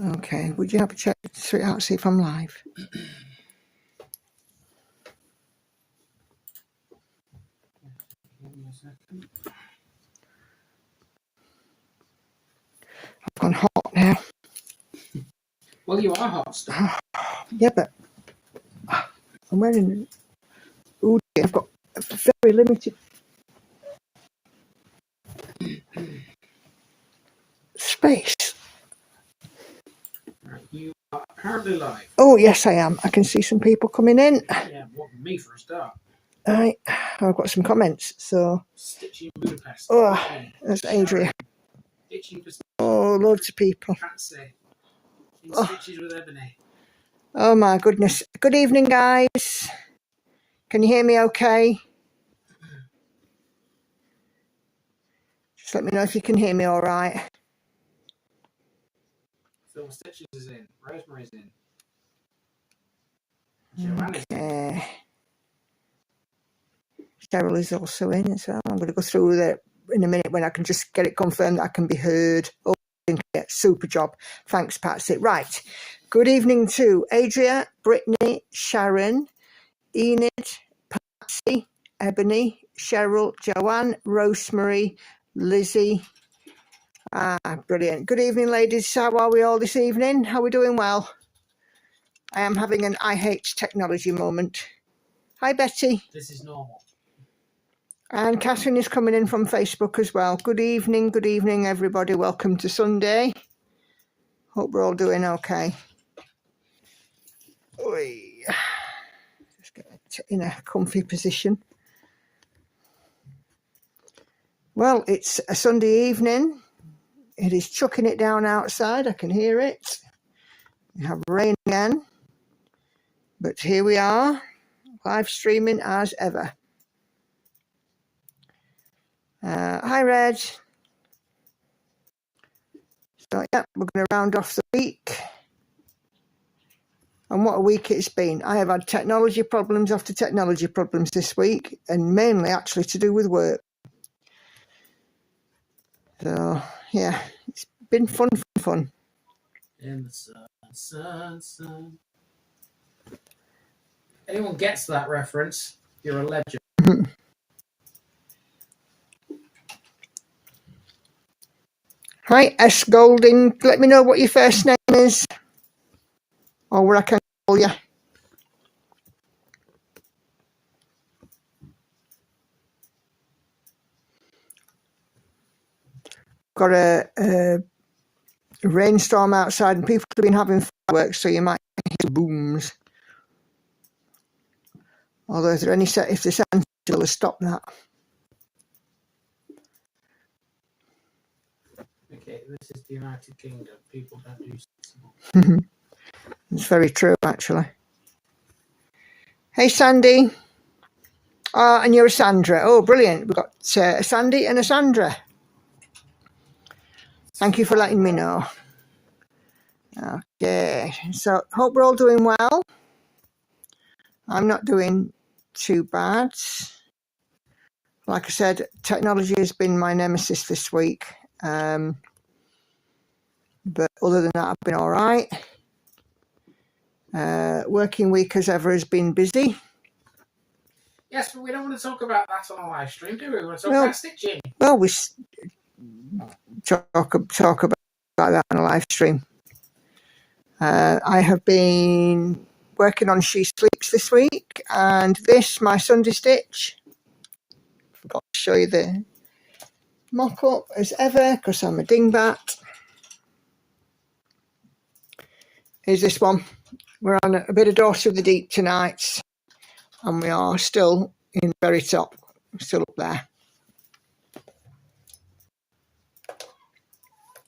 Okay, would you have a check, sweetheart, see if I'm live? Give me a second. I've gone hot now. Well, you are hot stuff. Yeah, but I'm wearing. Ooh, I've got a very limited space. Right, you are apparently live. Oh, yes, I am. I can see some people coming in. Yeah, what me for a start? Right, I've got some comments. So, Stitching Budapest. oh, Whitney, there's Sharon, Adria. Stitching for Oh, loads of people. Patsy. In Oh. Stitches with Ebony. Oh my goodness. Good evening, guys. Can you hear me okay? Just let me know if you can hear me all right. Phil Stitches is in. Rosemary's in. Joanna's in. Okay. Cheryl is also in, so I'm going to go through that in a minute when I can just get it confirmed that I can be heard. Oh, super job. Thanks, Patsy. Right. Good evening to Adria, Brittany, Sharon, Enid, Patsy, Ebony, Cheryl, Joanne, Rosemary, Lizzie. Brilliant. Good evening, ladies. How are we all this evening? How are we doing? Well, I am having an I hate technology moment. Hi, Betty. This is normal. And Catherine is coming in from Facebook as well. Good evening, everybody. Welcome to Sunday. Hope we're all doing okay. Oy. Just get in a comfy position. Well, it's a Sunday evening. It is chucking it down outside. I can hear it. We have rain again. But here we are, live streaming as ever. Hi, Reg. So, yeah, we're going to round off the week. And what a week it's been. I have had technology problems after technology problems this week, and mainly actually to do with work. So, yeah, it's been fun. In the sun. Anyone gets that reference, you're a legend. Hi, S. Golding. Let me know what your first name is, or where I can call you. Got a rainstorm outside, and people have been having fireworks, so you might hear booms. Although, if the sound will stop that. Okay, this is the United Kingdom. People don't do sensible. It's very true, actually. Hey, Sandy. And you're a Sandra. Oh, brilliant. We've got a Sandy and a Sandra. Thank you for letting me know. Okay, so hope we're all doing well. I'm not doing too bad. Like I said, technology has been my nemesis this week. But other than that, I've been all right. Working week as ever has been busy. Yes, but we don't want to talk about that on a live stream, do we? We want to talk about stitching. Well, we talk about that on a live stream. I have been working on She Sleeps this week, and this, my Sunday stitch. Forgot to show you the mock-up as ever, because I'm a dingbat. Here's this one. We're on a bit of Daughter of the Deep tonight, and we are still in the very top. We're still up there.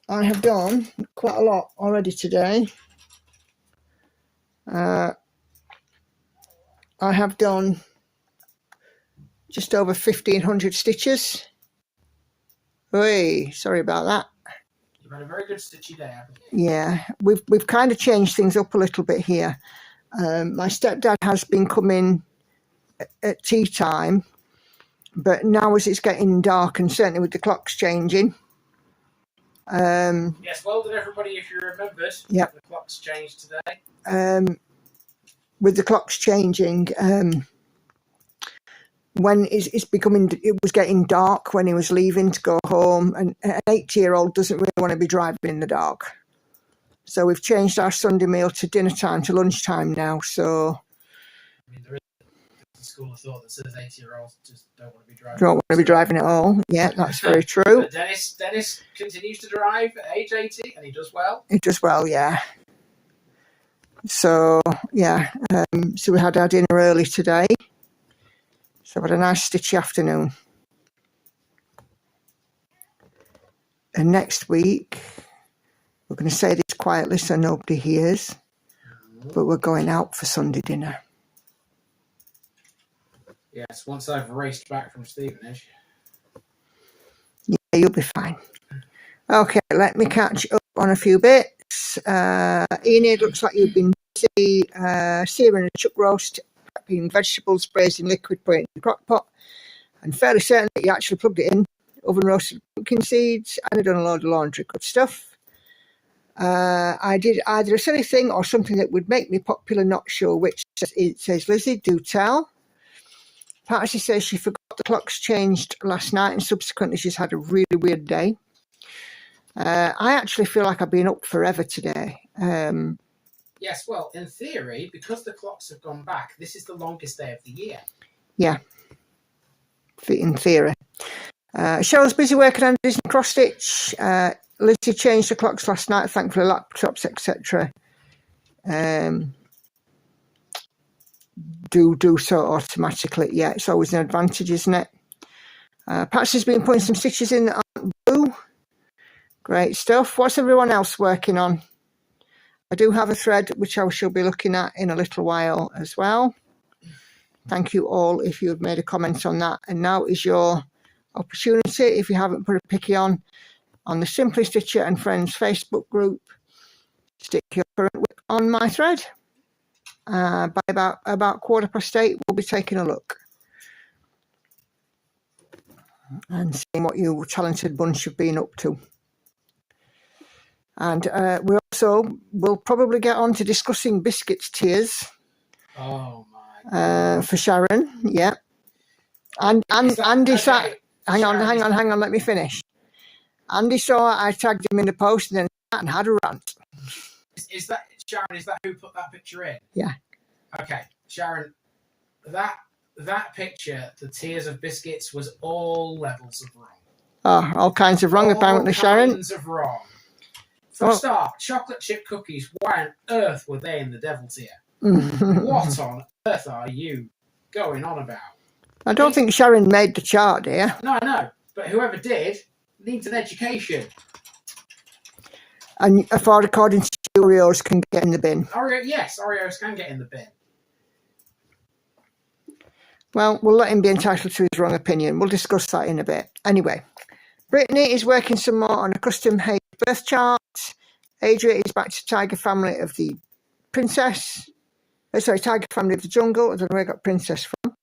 I have done quite a lot already today. I have done just over 1,500 stitches. Hey, sorry about that. You've had a very good stitchy day, haven't you? Yeah, we've kind of changed things up a little bit here. My stepdad has been coming at tea time, but now as it's getting dark, and certainly with the clocks changing, Yes, well done everybody if you remembered. Yeah. The clock's changed today. With the clocks changing, when it was getting dark when he was leaving to go home, and an 8-year-old doesn't really want to be driving in the dark. So we've changed our Sunday meal to dinner time, to lunchtime now. So I mean, there is a school of thought that says 8-year-olds just don't want to be driving. Don't want to be driving at all. Yeah, that's very true. But Dennis continues to drive at age 80, and he does well. He does well, yeah. So yeah, so we had our dinner early today. So we had a nice stitchy afternoon. And next week, we're going to say this quietly so nobody hears, but we're going out for Sunday dinner. Yes, once I've raced back from Stevenage. Yeah, you'll be fine. Okay, let me catch up on a few bits. Enid, looks like you've been busy searing a chuck roast, prepping vegetables, braising liquid, putting it in the crock pot, and fairly certain that you actually plugged it in. Oven roasted pumpkin seeds, and I've done a load of laundry. Good stuff. I did either a silly thing or something that would make me popular, not sure which. It says, Lizzie, do tell. Patsy says she forgot the clocks changed last night and subsequently she's had a really weird day. I actually feel like I've been up forever today. Yes, well, in theory, because the clocks have gone back, this is the longest day of the year. Yeah, in theory. Cheryl's busy working on Disney cross stitch. Lizzie changed the clocks last night, thankfully laptops, etc. Do so automatically. Yeah, it's always an advantage, isn't it? Patsy's been putting some stitches in that aren't blue. Great stuff. What's everyone else working on? I do have a thread which I shall be looking at in a little while as well. Thank you all if you have made a comment on that. And now is your opportunity, if you haven't put a picky on the Simply Stitcher and Friends Facebook group, stick your current whip on my thread. By about 8:15, we'll be taking a look and seeing what you talented bunch have been up to. And we also will probably get on to discussing Biscuit's tears. Oh my! For Sharon, yeah. And Andy sat. Hang on. Let me finish. Andy saw I tagged him in the post and then sat and had a rant. Is that Sharon? Is that who put that picture in? Yeah. Okay, Sharon. That picture, the tears of Biscuits, was all levels of wrong. Oh, all kinds of wrong, apparently, Sharon. All kinds of wrong. For a start, chocolate chip cookies. Why on earth were they in the devil's ear? What on earth are you going on about? I don't think Sharon made the chart, dear. No, I know. But whoever did needs an education. And according to Oreos, can get in the bin. Yes, Oreos can get in the bin. Well, we'll let him be entitled to his wrong opinion. We'll discuss that in a bit. Anyway, Brittany is working some more on a custom-made birth chart. Adria is back to Tiger Family of the Princess. Tiger Family of the Jungle. I don't know where I got Princess from.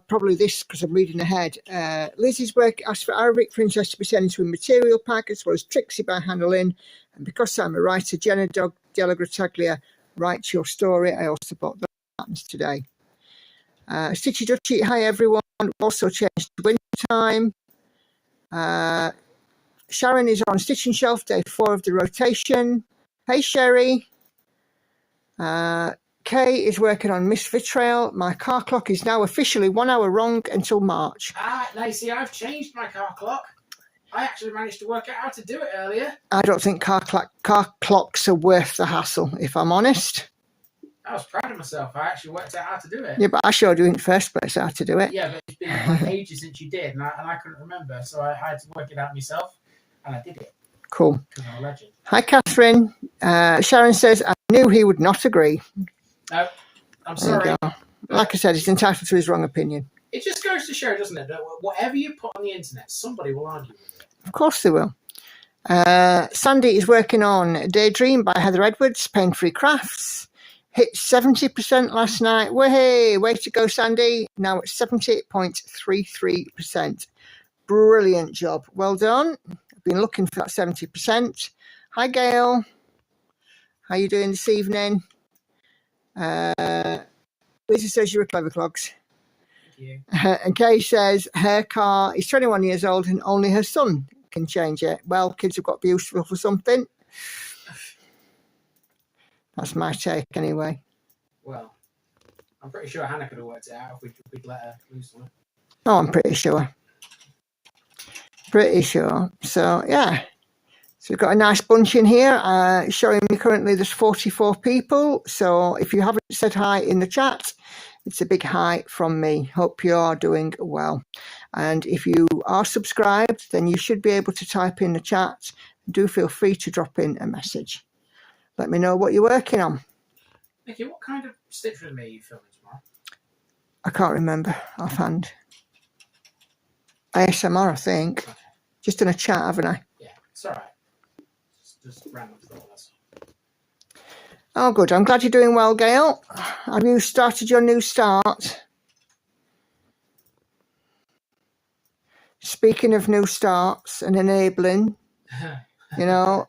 Probably this because I'm reading ahead. Lizzie's work asked for Arabic Princess to be sent into a material pack as well as Trixie by Hannah Lynn. And because I'm a writer, Jenna Della Grataglia writes your story. I also bought that happens today. Stitchy Dutchy, hi everyone. Also changed to winter time. Sharon is on Stitching Shelf, day 4 of the rotation. Hey Sherry. Kay is working on Miss Vitrail. My car clock is now officially 1 hour wrong until March. Now you see, I've changed my car clock. I actually managed to work out how to do it earlier. I don't think car clocks are worth the hassle, if I'm honest. I was proud of myself. I actually worked out how to do it. Yeah, but I showed you in the first place how to do it. Yeah, but it's been like ages since you did, and I couldn't remember, so I had to work it out myself, and I did it. Cool. Because I'm a legend. Hi, Catherine. Sharon says, I knew he would not agree. No, I'm sorry. Like I said, he's entitled to his wrong opinion. It just goes to show, doesn't it, that whatever you put on the internet, somebody will argue with it. Of course they will. Sandy is working on Daydream by Heather Edwards, Pain-Free Crafts. Hit 70% last night. Way to go, Sandy. Now it's 70.33%. brilliant job. Well done. I've been looking for that 70%. Hi, Gail. How you doing this evening? Lisa says you're a clever clogs. Thank you. And Kay says her car is 21 years old and only her son can change it. Well, kids have got to be useful for something. That's my take anyway. Well, I'm pretty sure Hannah could have worked it out if we'd let her loose on it. Oh, I'm pretty sure. Pretty sure. So, yeah. So we've got a nice bunch in here. Showing me currently there's 44 people. So if you haven't said hi in the chat, it's a big hi from me. Hope you are doing well. And if you are subscribed, then you should be able to type in the chat. Do feel free to drop in a message. Let me know what you're working on. Nikki, what kind of stitch with me are you filming tomorrow? I can't remember offhand. ASMR, I think. Okay. Just in a chat, haven't I? Yeah, it's all right. Just random thoughts. Oh, good. I'm glad you're doing well, Gail. Have you started your new start? Speaking of new starts and enabling, you know,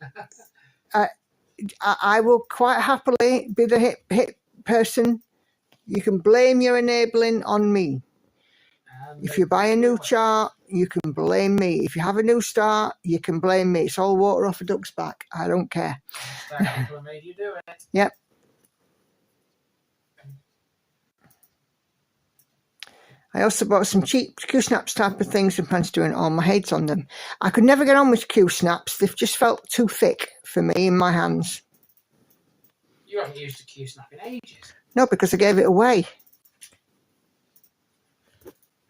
I will quite happily be the hit person. You can blame your enabling on me. If you buy a new chart, you can blame me. If you have a new start, you can blame me. It's all water off a duck's back. I don't care. Made you do it. Yep. I also bought some cheap Q-snaps type of things and plan to doing all my heads on them. I could never get on with Q-snaps. They've just felt too thick for me in my hands. You haven't used a Q-snap in ages. No, because I gave it away.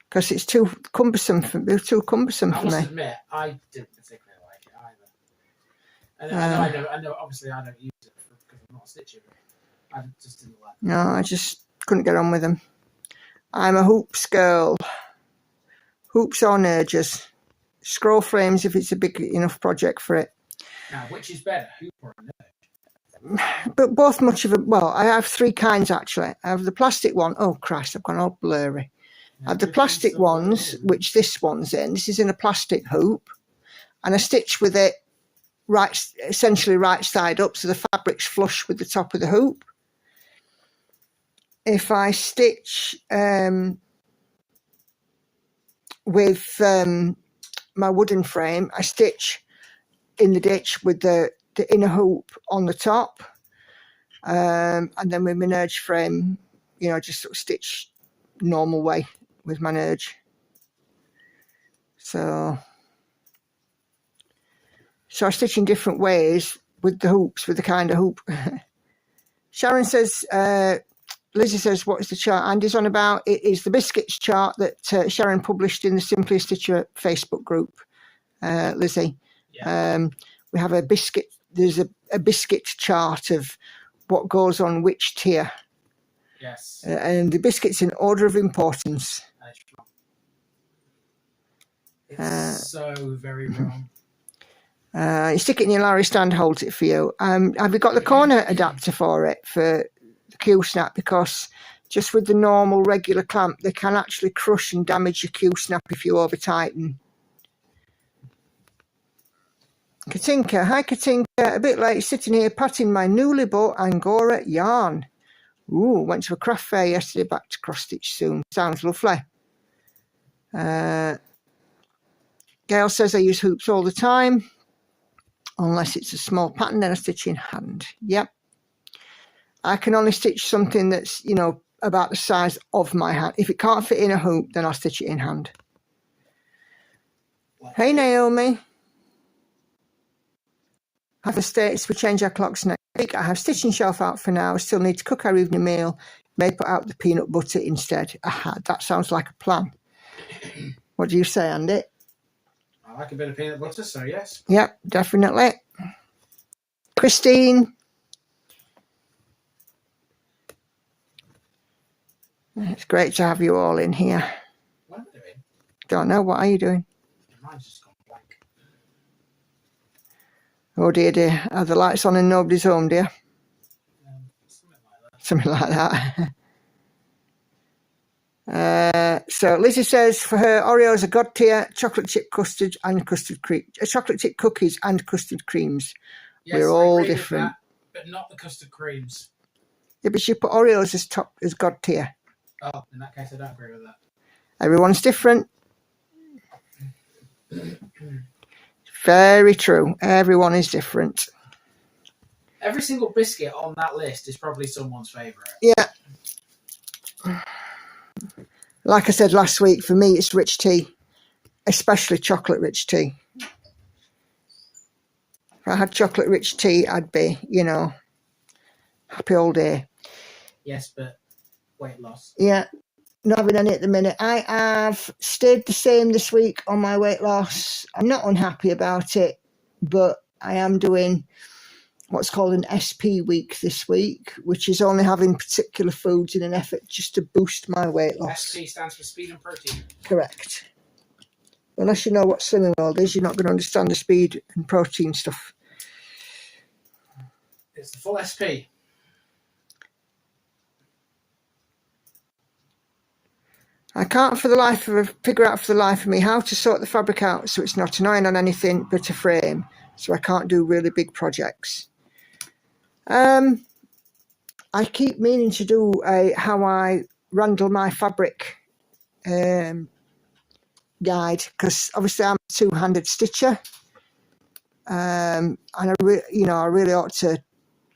Because it's too cumbersome for me. I must admit, I didn't particularly like it either. I know. Obviously, I don't use it because I'm not a stitcher. I just didn't like it. No, I just couldn't get on with them. I'm a hoops girl. Hoops or nurges. Scroll frames if it's a big enough project for it. Now, which is better, hoop or a nurge? But both much of it. Well, I have three kinds actually. I have the plastic one. Oh Christ, I've gone all blurry. I have the plastic ones, which this one's in. This is in a plastic hoop, and I stitch with it essentially right side up, so the fabric's flush with the top of the hoop. If I stitch with my wooden frame, I stitch in the ditch with the inner hoop on the top, and then with my nurge frame, you know, just sort of stitch normal way with my nurge. So I stitch in different ways with the hoops, with the kind of hoop. Sharon says, Lizzie says, what is the chart Andy's on about? It is the Biscuits chart that Sharon published in the Simply a Stitcher Facebook group, Lizzie. Yeah. We have a biscuit, there's a biscuit chart of what goes on which tier. Yes. And the biscuit's in order of importance. It's so very wrong. You stick it in your Larry stand, holds it for you. Have you got the corner adapter for it, for the Q-snap? Because just with the normal regular clamp, they can actually crush and damage your Q-snap if you over tighten. Katinka, hi Katinka, a bit late sitting here patting my newly bought Angora yarn. Ooh, went to a craft fair yesterday, back to cross stitch soon. Sounds lovely. Gail says I use hoops all the time. Unless it's a small pattern, then I stitch in hand. Yep. I can only stitch something that's, you know, about the size of my hand. If it can't fit in a hoop, then I'll stitch it in hand. Hey, Naomi. Have the states, we change our clocks next week. I have stitching shelf out for now. I still need to cook our evening meal. May put out the peanut butter instead. Aha, that sounds like a plan. What do you say, Andy? I like a bit of peanut butter, so yes. Yep, definitely. Christine. It's great to have you all in here. What am I doing? Don't know. What are you doing? Mine's just gone blank. Oh dear, dear. Are the lights on and nobody's home, dear? Something like that. Something like So Lizzie says for her, Oreos are God tier, chocolate chip custard and custard cream, chocolate chip cookies and custard creams. Yes, We're all different, that, but not the custard creams. Yeah, but she put Oreos as God tier. Oh, in that case, I don't agree with that. Everyone's different. Very true. Everyone is different. Every single biscuit on that list is probably someone's favourite. Yeah. Like I said last week, for me, it's rich tea, especially chocolate rich tea. If I had chocolate rich tea, I'd be, happy all day. Yes, but weight loss. Yeah. Not having any at the minute. I have stayed the same this week on my weight loss. I'm not unhappy about it, but I am doing what's called an SP week this week, which is only having particular foods in an effort just to boost my weight loss. SP stands for speed and protein. Correct. Unless you know what Slimming World is, you're not going to understand the speed and protein stuff. It's the full SP. I can't figure out for the life of me how to sort the fabric out so it's not annoying on anything but a frame, so I can't do really big projects. I keep meaning to do a how I randle my fabric guide, because obviously I'm a two-handed stitcher, and I really ought to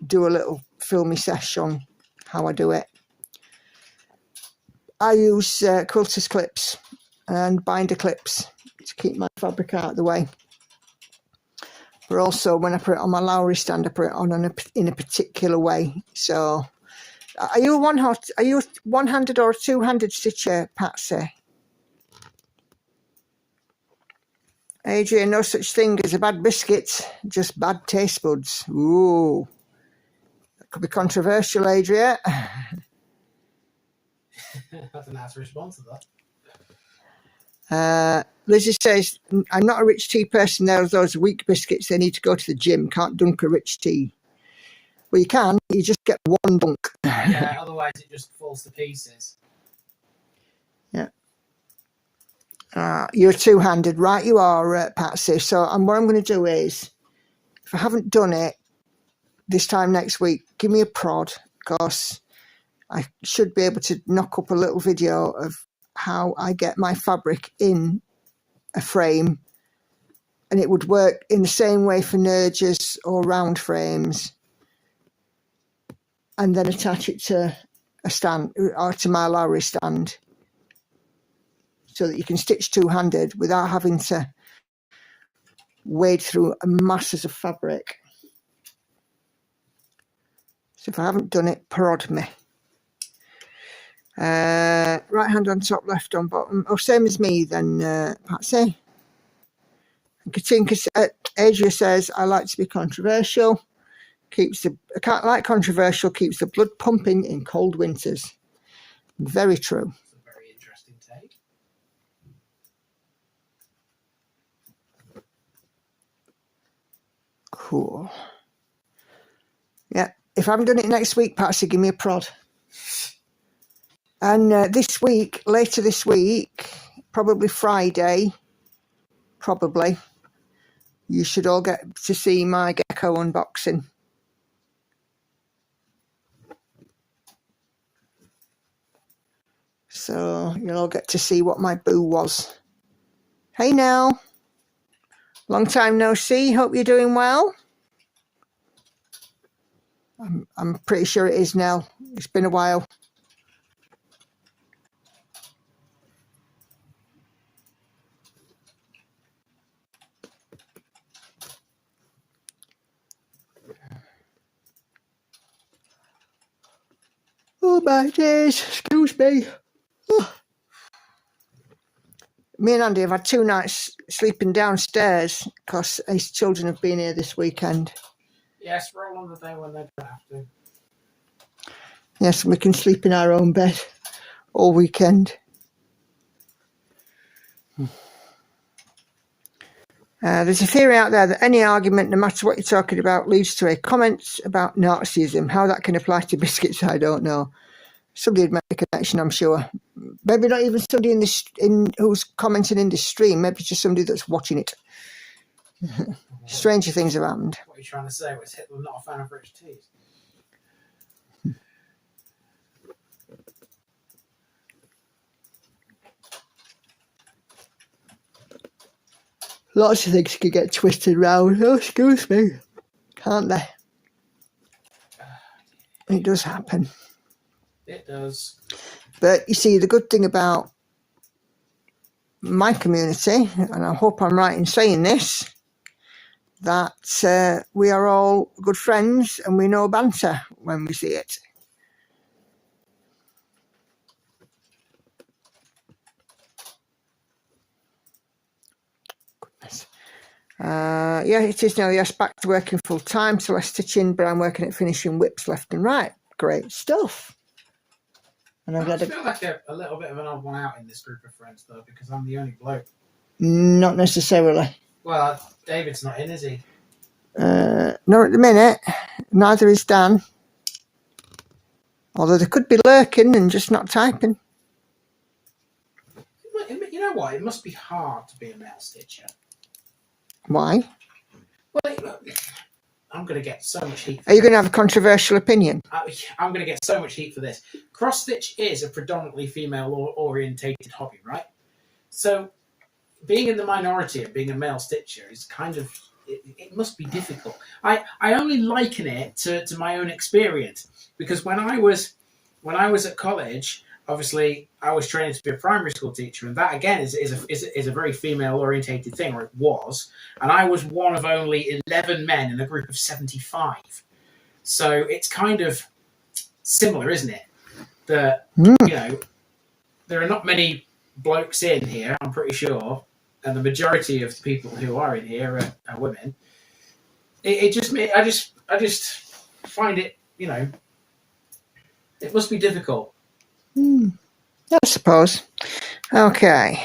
do a little filmy sesh on how I do it. I use quilter's clips and binder clips to keep my fabric out of the way. But also when I put it on my Lowry stand, I put it on in a particular way. So, are you one-handed or a two-handed stitcher, Patsy? Adrian, no such thing as a bad biscuit, just bad taste buds. Ooh, that could be controversial, Adrian. I don't know how to respond to that. Lizzie says, I'm not a rich tea person. There are those weak biscuits. They need to go to the gym. Can't dunk a rich tea. Well, you can. You just get one dunk. Yeah, otherwise it just falls to pieces. Yeah. You're two-handed. Right, you are, Patsy. So what I'm going to do is, if I haven't done it this time next week, give me a prod, because I should be able to knock up a little video of how I get my fabric in a frame, and it would work in the same way for nerges or round frames, and then attach it to a stand or to my Lowry stand, so that you can stitch two-handed without having to wade through masses of fabric. So if I haven't done it, prod me. Right hand on top, left on bottom. Oh, same as me then, Patsy. Katinka, Adria says, I like to be controversial. I can't like controversial, keeps the blood pumping in cold winters. Very true. That's a very interesting take. Cool. Yeah, if I haven't done it next week, Patsy, give me a prod. And later this week, probably Friday, you should all get to see my gecko unboxing. So you'll all get to see what my boo was. Hey Nell, long time no see, hope you're doing well. I'm pretty sure it is Nell, it's been a while. Oh my days, excuse me. Oh. Me and Andy have had 2 nights sleeping downstairs because his children have been here this weekend. Yes, we're all on the day when they don't have to. Yes, we can sleep in our own bed all weekend. There's a theory out there that any argument, no matter what you're talking about, leads to a comment about Nazism. How that can apply to biscuits, I don't know. Somebody would make a connection, I'm sure. Maybe not even somebody who's commenting in this stream. Maybe just somebody that's watching it. Stranger things have happened. What are you trying to say? Was Hitler not a fan of British teas? Lots of things can get twisted round. Oh, excuse me. Can't they? It does happen. It does. But you see, the good thing about my community, and I hope I'm right in saying this, that we are all good friends and we know banter when we see it. Goodness. Yeah, it is now. Yes, back to working full time, so less stitching, but I'm working at finishing whips left and right. Great stuff. And I'm glad I feel like a little bit of an odd one out in this group of friends, though, because I'm the only bloke. Not necessarily. Well, David's not in, is he? Not at the minute. Neither is Dan. Although they could be lurking and just not typing. You know what? It must be hard to be a male stitcher. Why? Well, I'm going to get so much heat. Are you going to have a controversial opinion? I'm going to get so much heat for this. Cross stitch is a predominantly female-orientated hobby, right? So, being in the minority of being a male stitcher is kind of it must be difficult. I only liken it to my own experience because when I was at college, obviously I was training to be a primary school teacher, and that again is a very female-orientated thing, or it was, and I was one of only 11 men in a group of 75. So it's kind of similar, isn't it? That you know, there are not many blokes in here, I'm pretty sure, and the majority of the people who are in here are women. I just find it, you know, it must be difficult. I suppose. Okay.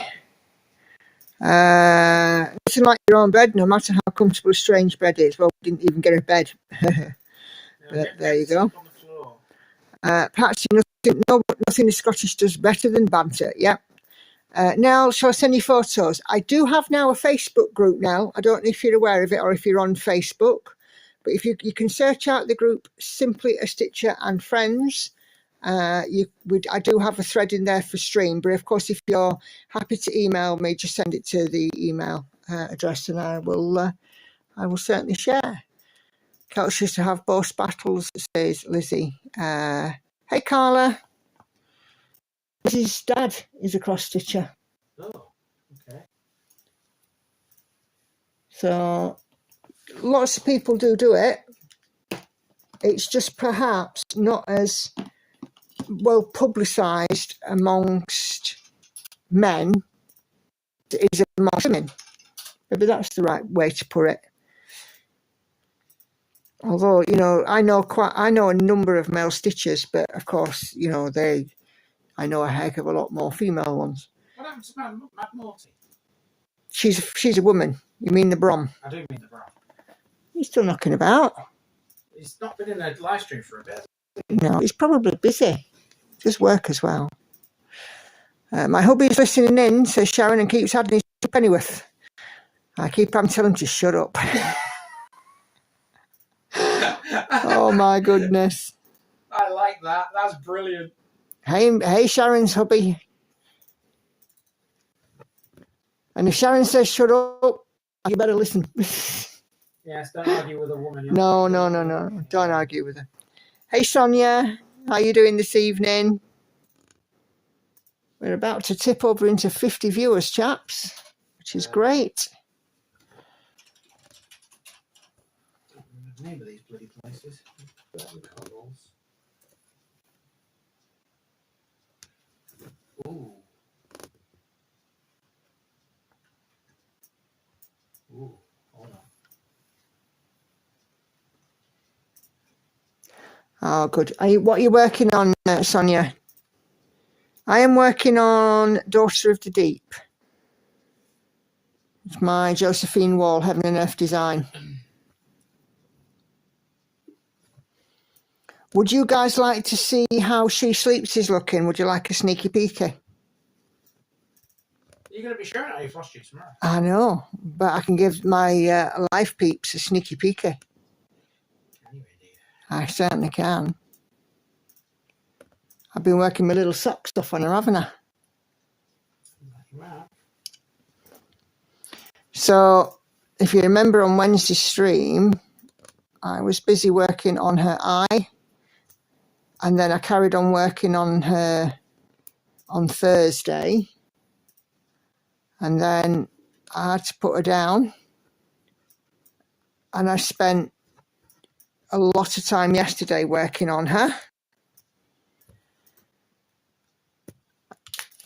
Nothing like your own bed, no matter how comfortable a strange bed is. Well, we didn't even get a bed. But there you go. Perhaps nothing the Scottish does better than banter. Yeah. Now, shall I send you photos? I do have now a Facebook group now. I don't know if you're aware of it or if you're on Facebook. But if you can search out the group Simply a Stitcher and Friends. I do have a thread in there for stream, but of course, if you're happy to email me, just send it to the email address, and I will certainly share. Couch used to have both battles, says Lizzie. Hey, Carla. Lizzie's dad is a cross stitcher. Oh, okay. So lots of people do it. It's just perhaps not as well publicised amongst men as it is amongst women. Maybe that's the right way to put it. Although, you know, I know a number of male stitchers, but of course, you know, I know a heck of a lot more female ones. What happened to Mad Morty? She's a woman. You mean the Brom? I do mean the Brom. He's still knocking about. He's not been in a live stream for a bit. No, he's probably busy. Just work as well. My hubby's listening in, says Sharon, and keeps adding his to Pennyworth. I keep on telling him to shut up. Oh my goodness. I like that. That's brilliant. Hey, Sharon's hubby. And if Sharon says shut up, you better listen. Yes, don't argue with a woman. No. Don't argue with her. Hey, Sonia. How you doing this evening? We're about to tip over into 50 viewers, chaps, which is great. I don't remember the name of these bloody places. Ooh. Ooh, hold on. Oh, good. What are you working on, Sonia? I am working on Daughter of the Deep. It's my Josephine Wall Heaven and Earth design. Would you guys like to see how She Sleeps is looking? Would you like a sneaky peeky? You're going to be showing how you floss you tomorrow. I know, but I can give my life peeps a sneaky peeky. Anyway, dear. I certainly can. I've been working my little sock stuff on her, haven't I? Wow. So, if you remember on Wednesday's stream, I was busy working on her eye, and then I carried on working on her on Thursday, and then I had to put her down, and I spent a lot of time yesterday working on her.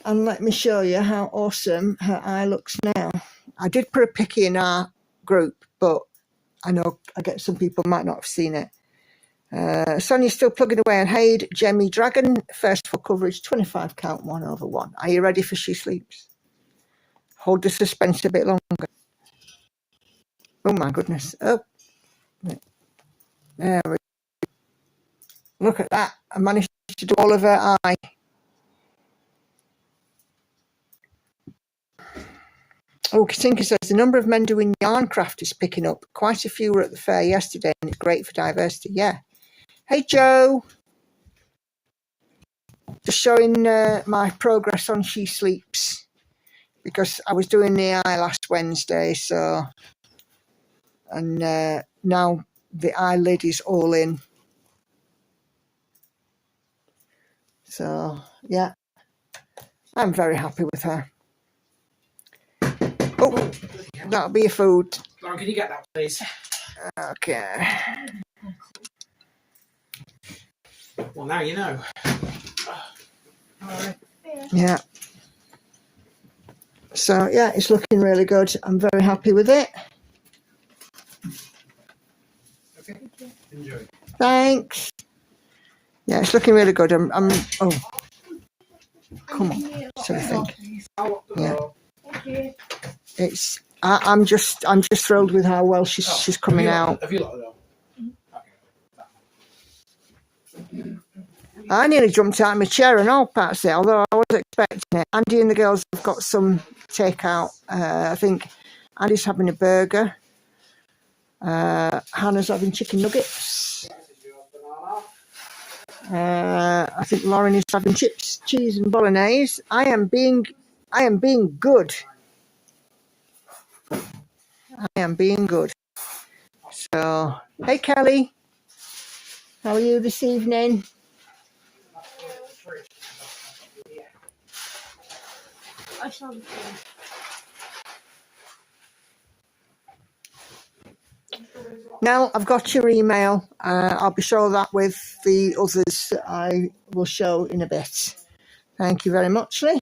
And let me show you how awesome her eye looks now. I did put a picky in our group, but I know I get some people might not have seen it. Sonia's still plugging away on Haid. Jemmy Dragon, first full coverage, 25 count, 1/1. Are you ready for She Sleeps? Hold the suspense a bit longer. Oh my goodness. Oh. There we go. Look at that. I managed to do all of her eye. Oh, Katinka says the number of men doing yarn craft is picking up. Quite a few were at the fair yesterday, and it's great for diversity. Yeah. Hey, Joe. Just showing my progress on She Sleeps, because I was doing the eye last Wednesday, so, and now the eyelid is all in. So, yeah, I'm very happy with her. Oh, that'll be your food. Lauren, can you get that, please? Okay. Well, now you know. Yeah. So, yeah, it's looking really good. I'm very happy with it. Okay. Enjoy. Thanks. Yeah, it's looking really good. Oh, come on. So I think. Yeah. I'm just thrilled with how well she's coming out. Have you locked the door? Okay. I nearly jumped out of my chair and all, Patsy, although I wasn't expecting it. Andy and the girls have got some takeout. I think Andy's having a burger. Hannah's having chicken nuggets. I think Lauren is having chips, cheese and bolognese. I am being good. I am being good. So, hey Kelly, how are you this evening? Now I've got your email. I'll be sure that with the others I will show in a bit. Thank you very much, Lee.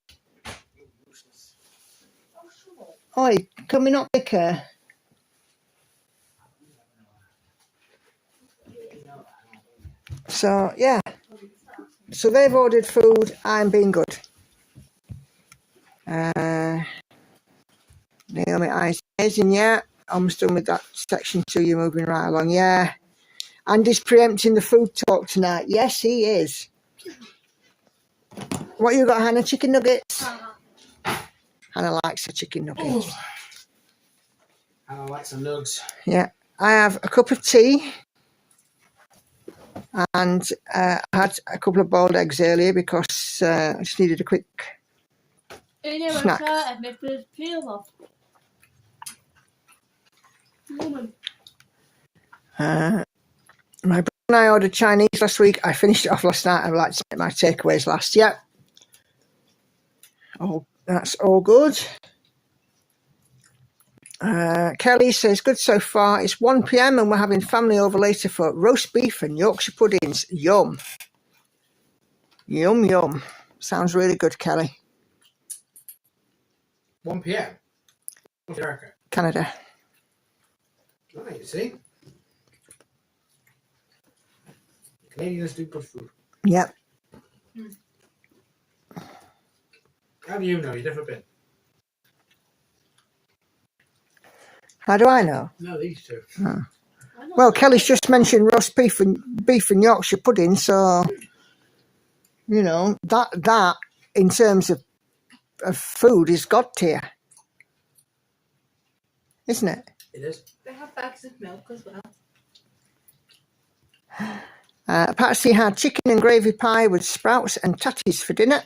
Oi, coming up, Vicar. So, yeah. So they've ordered food. I'm being good. Naomi Eyes amazing, yeah. Almost done with that section 2. You're moving right along, yeah. Andy's preempting the food talk tonight. Yes, he is. What you got, Hannah? Chicken nuggets? Hannah likes her chicken nuggets. Ooh. Hannah likes some nugs. Yeah. I have a cup of tea. And I had a couple of boiled eggs earlier because I just needed a quick snack. My brother and I ordered Chinese last week. I finished it off last night. I like to make my takeaways last. Yeah. Oh, that's all good. Kelly says, good so far. It's 1 p.m. and we're having family over later for roast beef and Yorkshire puddings. Yum. Yum, yum. Sounds really good, Kelly. 1 p.m. America. Canada. Right, you see? Canadians do good food. Yep. How do you know? You've never been? How do I know? No, these two. Oh. Well, Kelly's just mentioned roast beef and Yorkshire pudding, so you know that in terms of of food is God tier, isn't it? It is. They have bags of milk as well. Patsy had chicken and gravy pie with sprouts and tatties for dinner.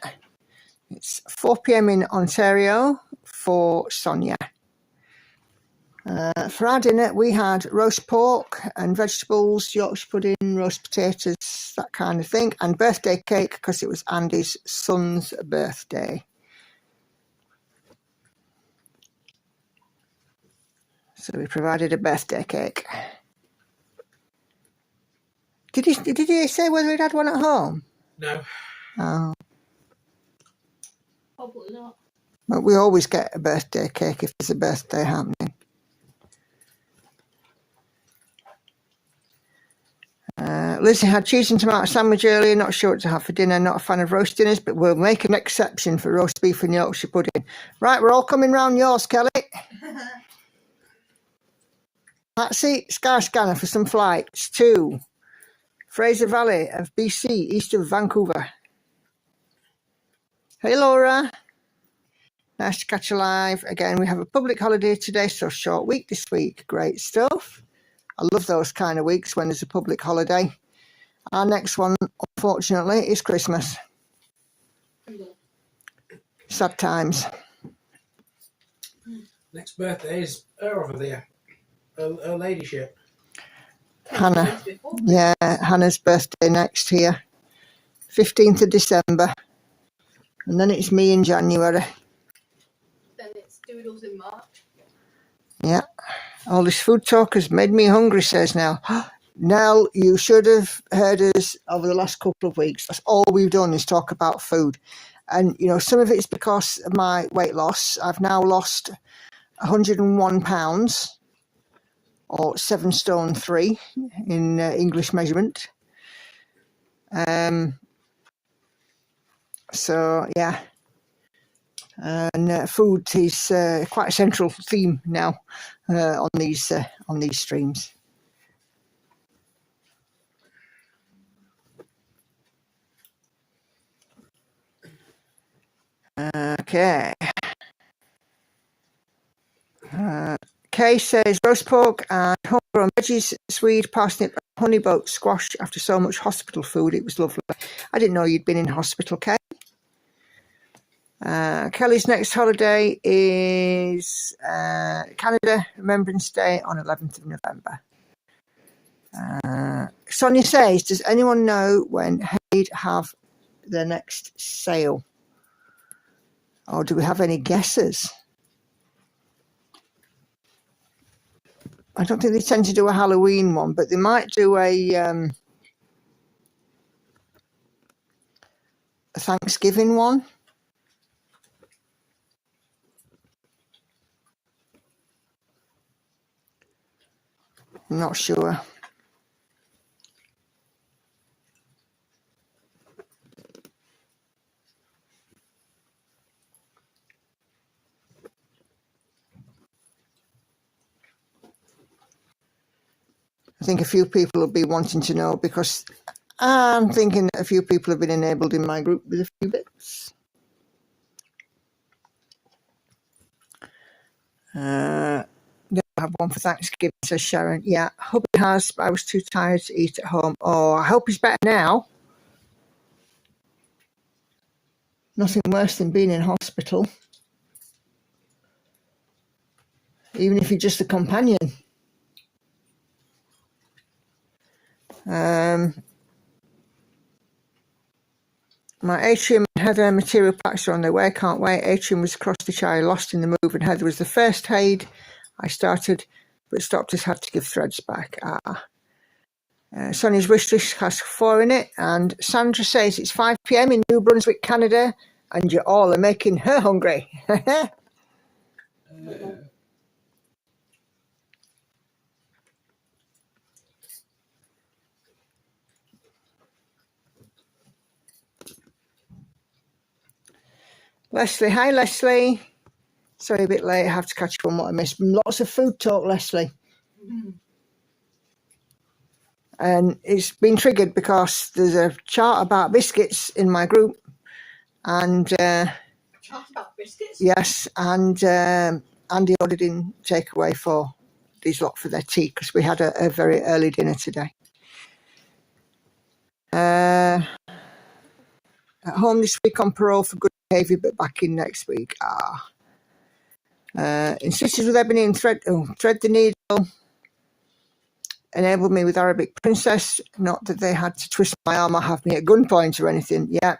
It's 4 p.m. in Ontario for Sonia. For our dinner, we had roast pork and vegetables, Yorkshire pudding, roast potatoes, that kind of thing, and birthday cake because it was Andy's son's birthday. So we provided a birthday cake. Did he say whether he'd had one at home? No. Oh. Probably not. But we always get a birthday cake if there's a birthday happening. Lizzie had cheese and tomato sandwich earlier, not sure what to have for dinner, not a fan of roast dinners, but we'll make an exception for roast beef and Yorkshire pudding. Right, we're all coming round yours, Kelly. Patsy, Sky Scanner for some flights to Fraser Valley of BC, east of Vancouver. Hey, Laura. Nice to catch you live. Again, we have a public holiday today, so short week this week. Great stuff. I love those kind of weeks when there's a public holiday. Our next one, unfortunately, is Christmas. Sad times. Next birthday is her over there. Her ladyship. Hannah. Yeah, Hannah's birthday next here. 15th of December. And then it's me in January. Then it's Doodles in March. Yeah. All this food talk has made me hungry, says Nell. Nell, you should have heard us over the last couple of weeks. That's all we've done is talk about food. And, you know, some of it's because of my weight loss. I've now lost 101 pounds, or 7 stone 3 in English measurement. So, yeah. And food is quite a central theme now on these streams. Okay. Kay says roast pork and homegrown veggies, swede, parsnip, honey boat squash. After so much hospital food, it was lovely. I didn't know you'd been in hospital, Kay. Kelly's next holiday is Canada Remembrance Day on 11th of November. Sonia says, does anyone know when Haid have their next sale? Or do we have any guesses? I don't think they tend to do a Halloween one, but they might do a Thanksgiving one. I'm not sure. I think a few people will be wanting to know because I'm thinking that a few people have been enabled in my group with a few bits. I have one for Thanksgiving, says Sharon. Yeah, hubby has, but I was too tired to eat at home. Oh, I hope he's better now. Nothing worse than being in hospital. Even if you're just a companion. My Atrium and Heather material packs are on their way. Can't wait. Atrium was across the Shire, lost in the move, and Heather was the first Haid I started, but stopped us, had to give threads back. Sonia's wish list has 4 in it, and Sandra says it's 5 p.m. in New Brunswick, Canada, and you all are making her hungry. Leslie, hi Leslie. Sorry, a bit late. I have to catch you on what I missed. Lots of food talk, Leslie. And it's been triggered because there's a chart about biscuits in my group, and Chat about biscuits. Yes, and Andy ordered in takeaway for these lot for their tea because we had a very early dinner today. At home this week on parole for good behaviour, but back in next week. In Sisters with Ebony and Thread the Needle enabled me with Arabic Princess. Not that they had to twist my arm or have me at gunpoint or anything. Yeah.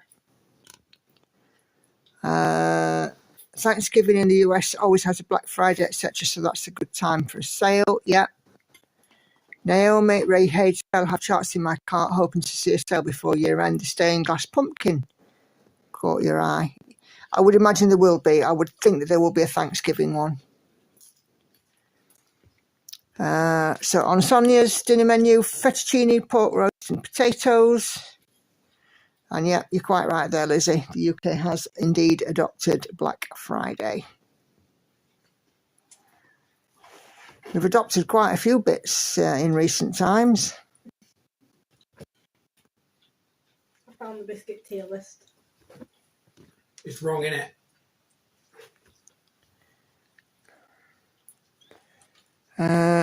Thanksgiving in the US always has a Black Friday, etc. So that's a good time for a sale. Yeah. Naomi, Ray Hayes, I'll have charts in my cart, hoping to see a sale before year end. The stained glass pumpkin caught your eye. I would imagine there will be. I would think that there will be a Thanksgiving one. So on Sonia's dinner menu, fettuccine, pork roast and potatoes. And yeah, you're quite right there, Lizzie. The UK has indeed adopted Black Friday. We've adopted quite a few bits in recent times. I found the biscuit tier list. It's wrong, innit?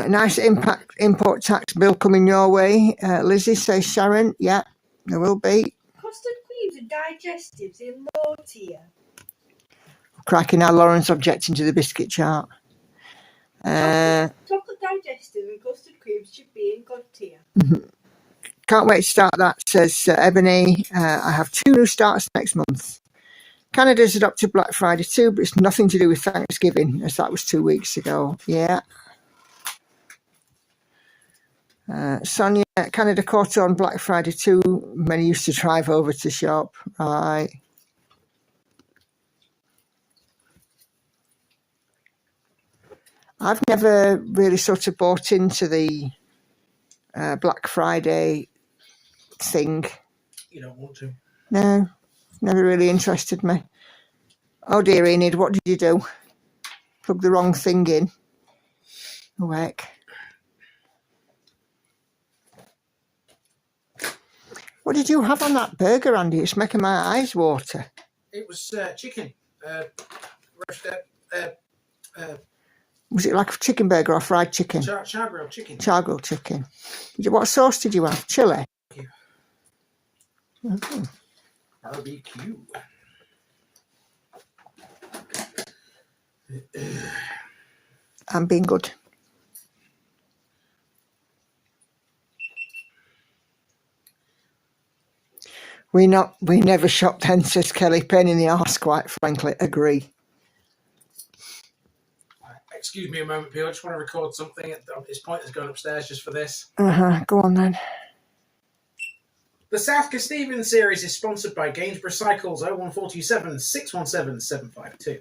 Nice import tax bill coming your way, Lizzie, says Sharon. Yeah, there will be. Custard creams and digestives in low tier. Cracking now, Lauren's objecting to the biscuit chart. Chocolate digestive and custard creams should be in good tier. Can't wait to start that, says Ebony. I have 2 new starts next month. Canada's adopted Black Friday too, but it's nothing to do with Thanksgiving, as that was 2 weeks ago. Yeah. Sonia, Canada caught on Black Friday too. Many used to drive over to shop. Right. I've never really sort of bought into the Black Friday thing. You don't want to. No, never really interested me. Oh dear, Enid, what did you do? Plug the wrong thing in. Oh heck. What did you have on that burger, Andy? It's making my eyes water. It was chicken. Was it like a chicken burger or fried chicken? Char-grilled chicken. Char-grilled chicken. What sauce did you have? Chili? Thank you. Mm-hmm. Barbecue. I'm being good. We never shopped then, says Kelly. Pain in the arse, quite frankly. Agree. Excuse me a moment, Peel. I just want to record something. At this point, it's going upstairs just for this. Go on then. The South Kesteven series is sponsored by Gainsborough Cycles 01427 617 752.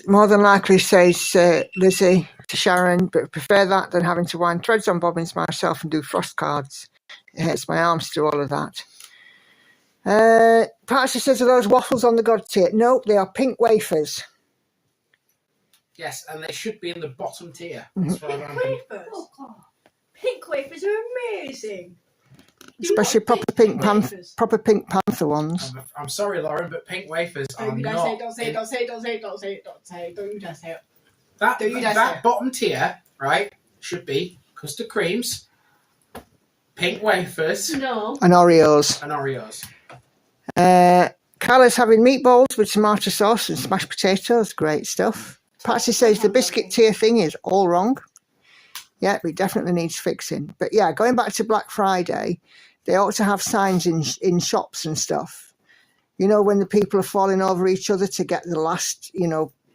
More than likely, says Lizzie to Sharon, but prefer that than having to wind threads on bobbins myself and do frost cards. It hurts my arms to do all of that. Patsy says, are those waffles on the God tier? Nope, they are pink wafers. Yes, and they should be in the bottom tier. Pink wafers? Oh, God. Pink wafers are amazing. Especially proper Pink Panther ones. I'm sorry, Lauren, but pink wafers are not... Don't say it. Don't you just say it. That bottom tier, right, should be custard creams, pink wafers... No. And Oreos. Carla's having meatballs with tomato sauce and smashed potatoes. Great stuff. Patsy says the biscuit tier thing is all wrong. Yeah, it definitely needs fixing. But yeah, going back to Black Friday, they ought to have signs in shops and stuff. You know, when the people are falling over each other to get the last,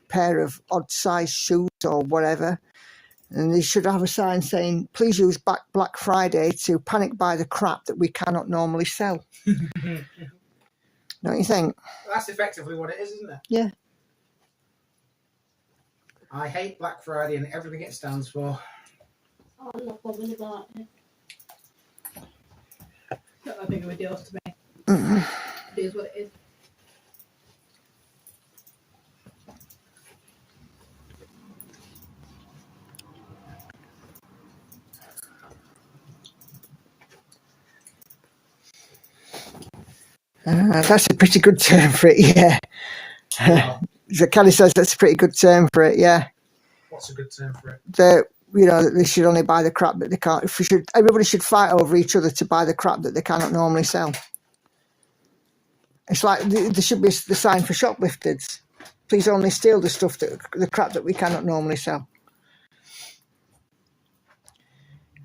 pair of odd-sized shoes or whatever. And they should have a sign saying, please use Black Friday to panic buy the crap that we cannot normally sell. Don't you think? That's effectively what it is, isn't it? Yeah. I hate Black Friday and everything it stands for. Oh, I'm not bothered about it. Not that big of a deal to me. It is what it is. That's a pretty good term for it, yeah. Well, So Kelly says that's a pretty good term for it, yeah. what's a good term for it? That they should only buy the crap that they can't. Everybody should fight over each other to buy the crap that they cannot normally sell. It's like there should be the sign for shoplifters. Please only steal the crap that we cannot normally sell.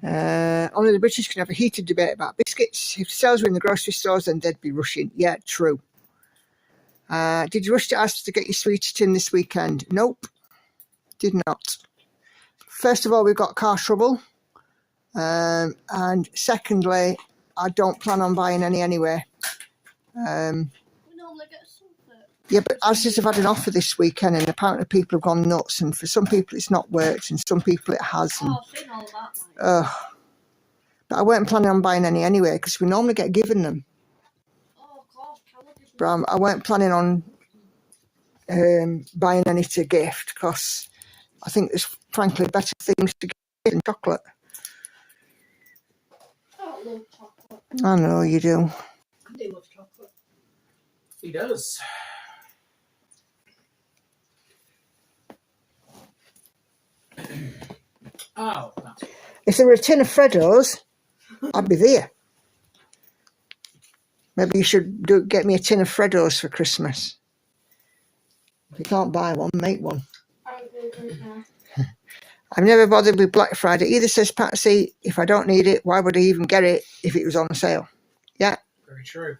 Only the British can have a heated debate about biscuits. If sales were in the grocery stores, then they'd be rushing. Yeah, true. Did you rush to ask to get your sweetie tin this weekend? Nope, did not. First of all, we've got car trouble. And secondly, I don't plan on buying any anyway. We normally get something. Yeah, but Asda's have had an offer this weekend, and apparently people have gone nuts. And for some people, it's not worked, and some people it has. And, I've seen all that. but I weren't planning on buying any anyway because we normally get given them. Oh, of course. But I weren't planning on buying any to gift because I think there's frankly better things to get than chocolate. I love chocolate. I know you do. They love chocolate. He does. Oh, that's right. If there were a tin of Freddos, I'd be there. Maybe you should get me a tin of Freddos for Christmas. If you can't buy one, make one. I've never bothered with Black Friday either, says Patsy. If I don't need it, why would I even get it if it was on sale? Yeah. Very true.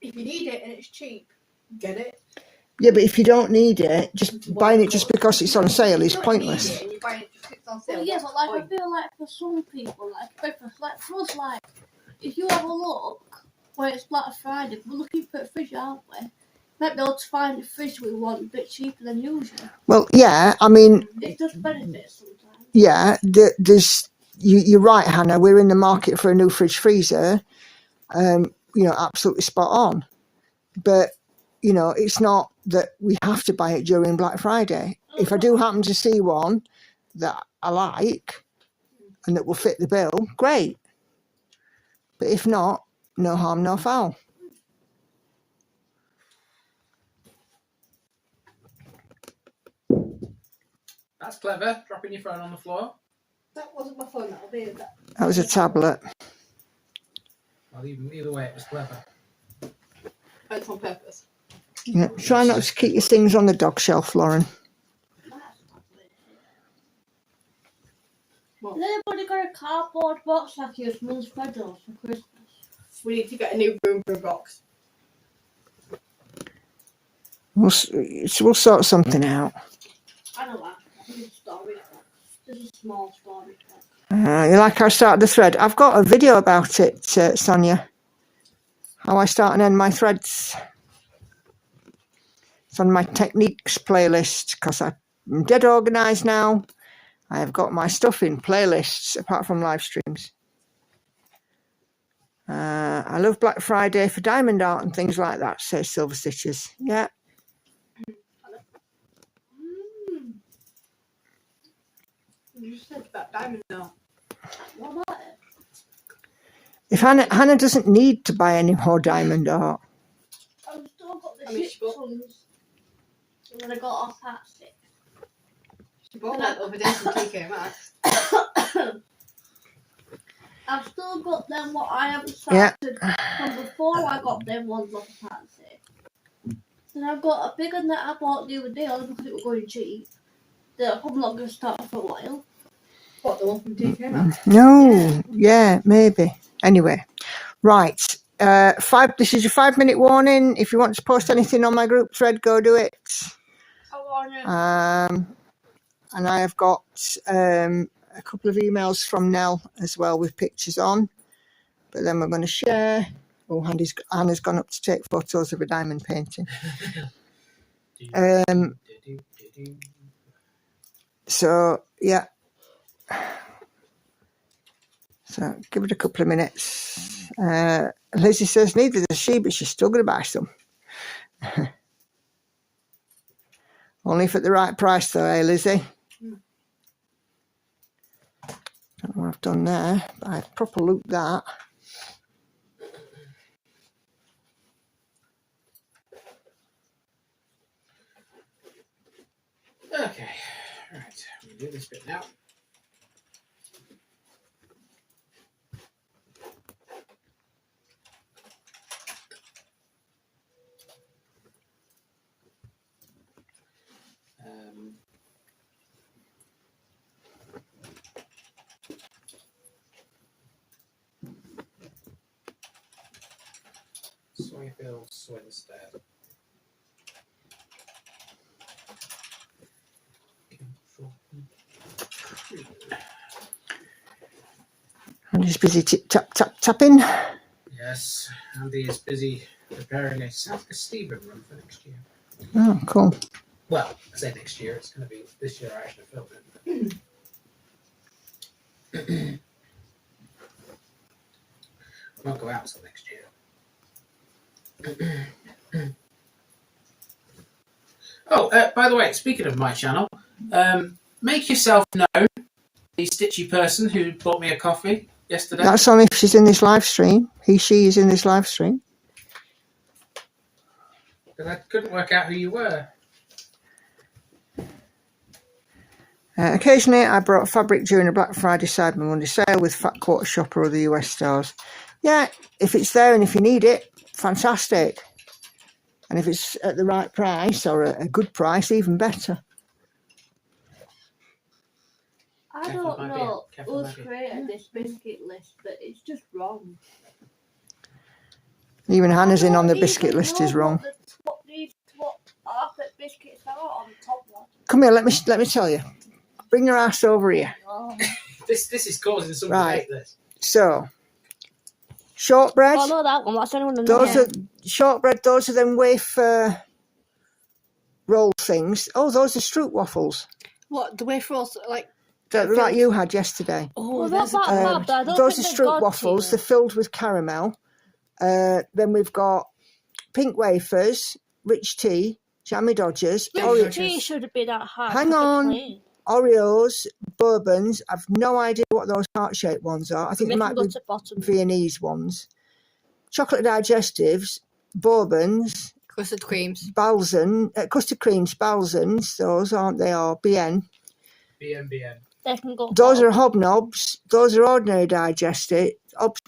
If you need it and it's cheap, get it. Yeah, but if you don't need it, just buying it just because it's on sale is pointless. You buy it just because it's on sale. Well, yeah, but I feel like for some people, for us, if you have a look where it's Black Friday, we're looking for a fridge, aren't we? Might be able to find a fridge we want a bit cheaper than usual. Well, yeah, I mean, It does benefit sometimes. yeah, you're right, Hannah. We're in the market for a new fridge freezer. Absolutely spot on. But it's not that we have to buy it during Black Friday. If I do happen to see one that I like and that will fit the bill, great. But if not, no harm, no foul. That's clever. Dropping your phone on the floor. That wasn't my phone, that'll be that. That was a tablet. Well, either way, it was clever. It's on purpose. Yeah, try not to keep your things on the dog shelf, Lauren. Has anybody got a cardboard box like your mum's Freddos for Christmas? We need to get a new room for a box. We'll sort something out. I don't like that. It's a storage box. Just a small storage box. You like how I started the thread? I've got a video about it, Sonia. How I start and end my threads. It's on my techniques playlist because I'm dead organised now. I have got my stuff in playlists apart from live streams. I love Black Friday for diamond art and things like that, says Silver Stitches. Yeah. You said that diamond now. What about it? If Hannah doesn't need to buy any more diamond art. I've still got the she shit ones when I got off at 6. She bought that the other day from TK Maxx. I've still got them what I haven't started from before I got them ones off the fancy. Then I've got a bigger one that I bought the other day only because it was going cheap. That I'm probably not going to start for a while. What, the one from TK Maxx? No, yeah, maybe. Anyway, right. This is your 5-minute warning. If you want to post anything on my group thread, go do it. And I have got a couple of emails from Nell as well with pictures on. But then we're going to share. Oh, Hannah's gone up to take photos of a diamond painting. So, yeah. So, give it a couple of minutes. Lizzie says neither does she, but she's still going to buy some. Only if at the right price, though, eh, Lizzie? Don't know what I've done there, but I've proper looked that. Okay, right. We'll do this bit now. Soy Bill, soy instead. Andy's busy tapping. Yes, Andy is busy preparing a South Stephen run for next year. Oh, cool. Well, I say next year, it's going to be this year I actually filmed it. Won't go out until next year. Oh, by the way, speaking of my channel, make yourself known, the stitchy person who bought me a coffee yesterday. That's only if she's in this live stream. She is in this live stream. Because I couldn't work out who you were. Occasionally, I brought fabric during a Black Friday Cyber Monday sale with Fat Quarter Shop or other US stores. Yeah, if it's there and if you need it, fantastic. And if it's at the right price or a good price, even better. I don't know who's created this biscuit list, but it's just wrong. Even Hannah's in on the biscuit list is wrong. What Arthur biscuits are on the top one. Come here, let me tell you. Bring your ass over here. Oh. This is causing some debate. This. So, shortbread. Oh no, that one. That's anyone. Those are shortbread. Those are them wafer roll things. Oh, those are Stroop waffles. What, the wafer rolls, like you had yesterday. Oh, well, that's not bad, but I don't those think are Stroop waffles. They're filled with caramel. Then we've got pink wafers, rich tea, jammy Dodgers. Rich tea shouldn't be that hard. Hang on. Oreos, bourbons. I've no idea what those heart-shaped ones are. I think they might be Viennese ones. Chocolate digestives, bourbons. custard creams. Balzen, custard creams, Balzens. Those aren't they? Or BN. BN. They can go. Those are hobnobs. Those are ordinary digestives.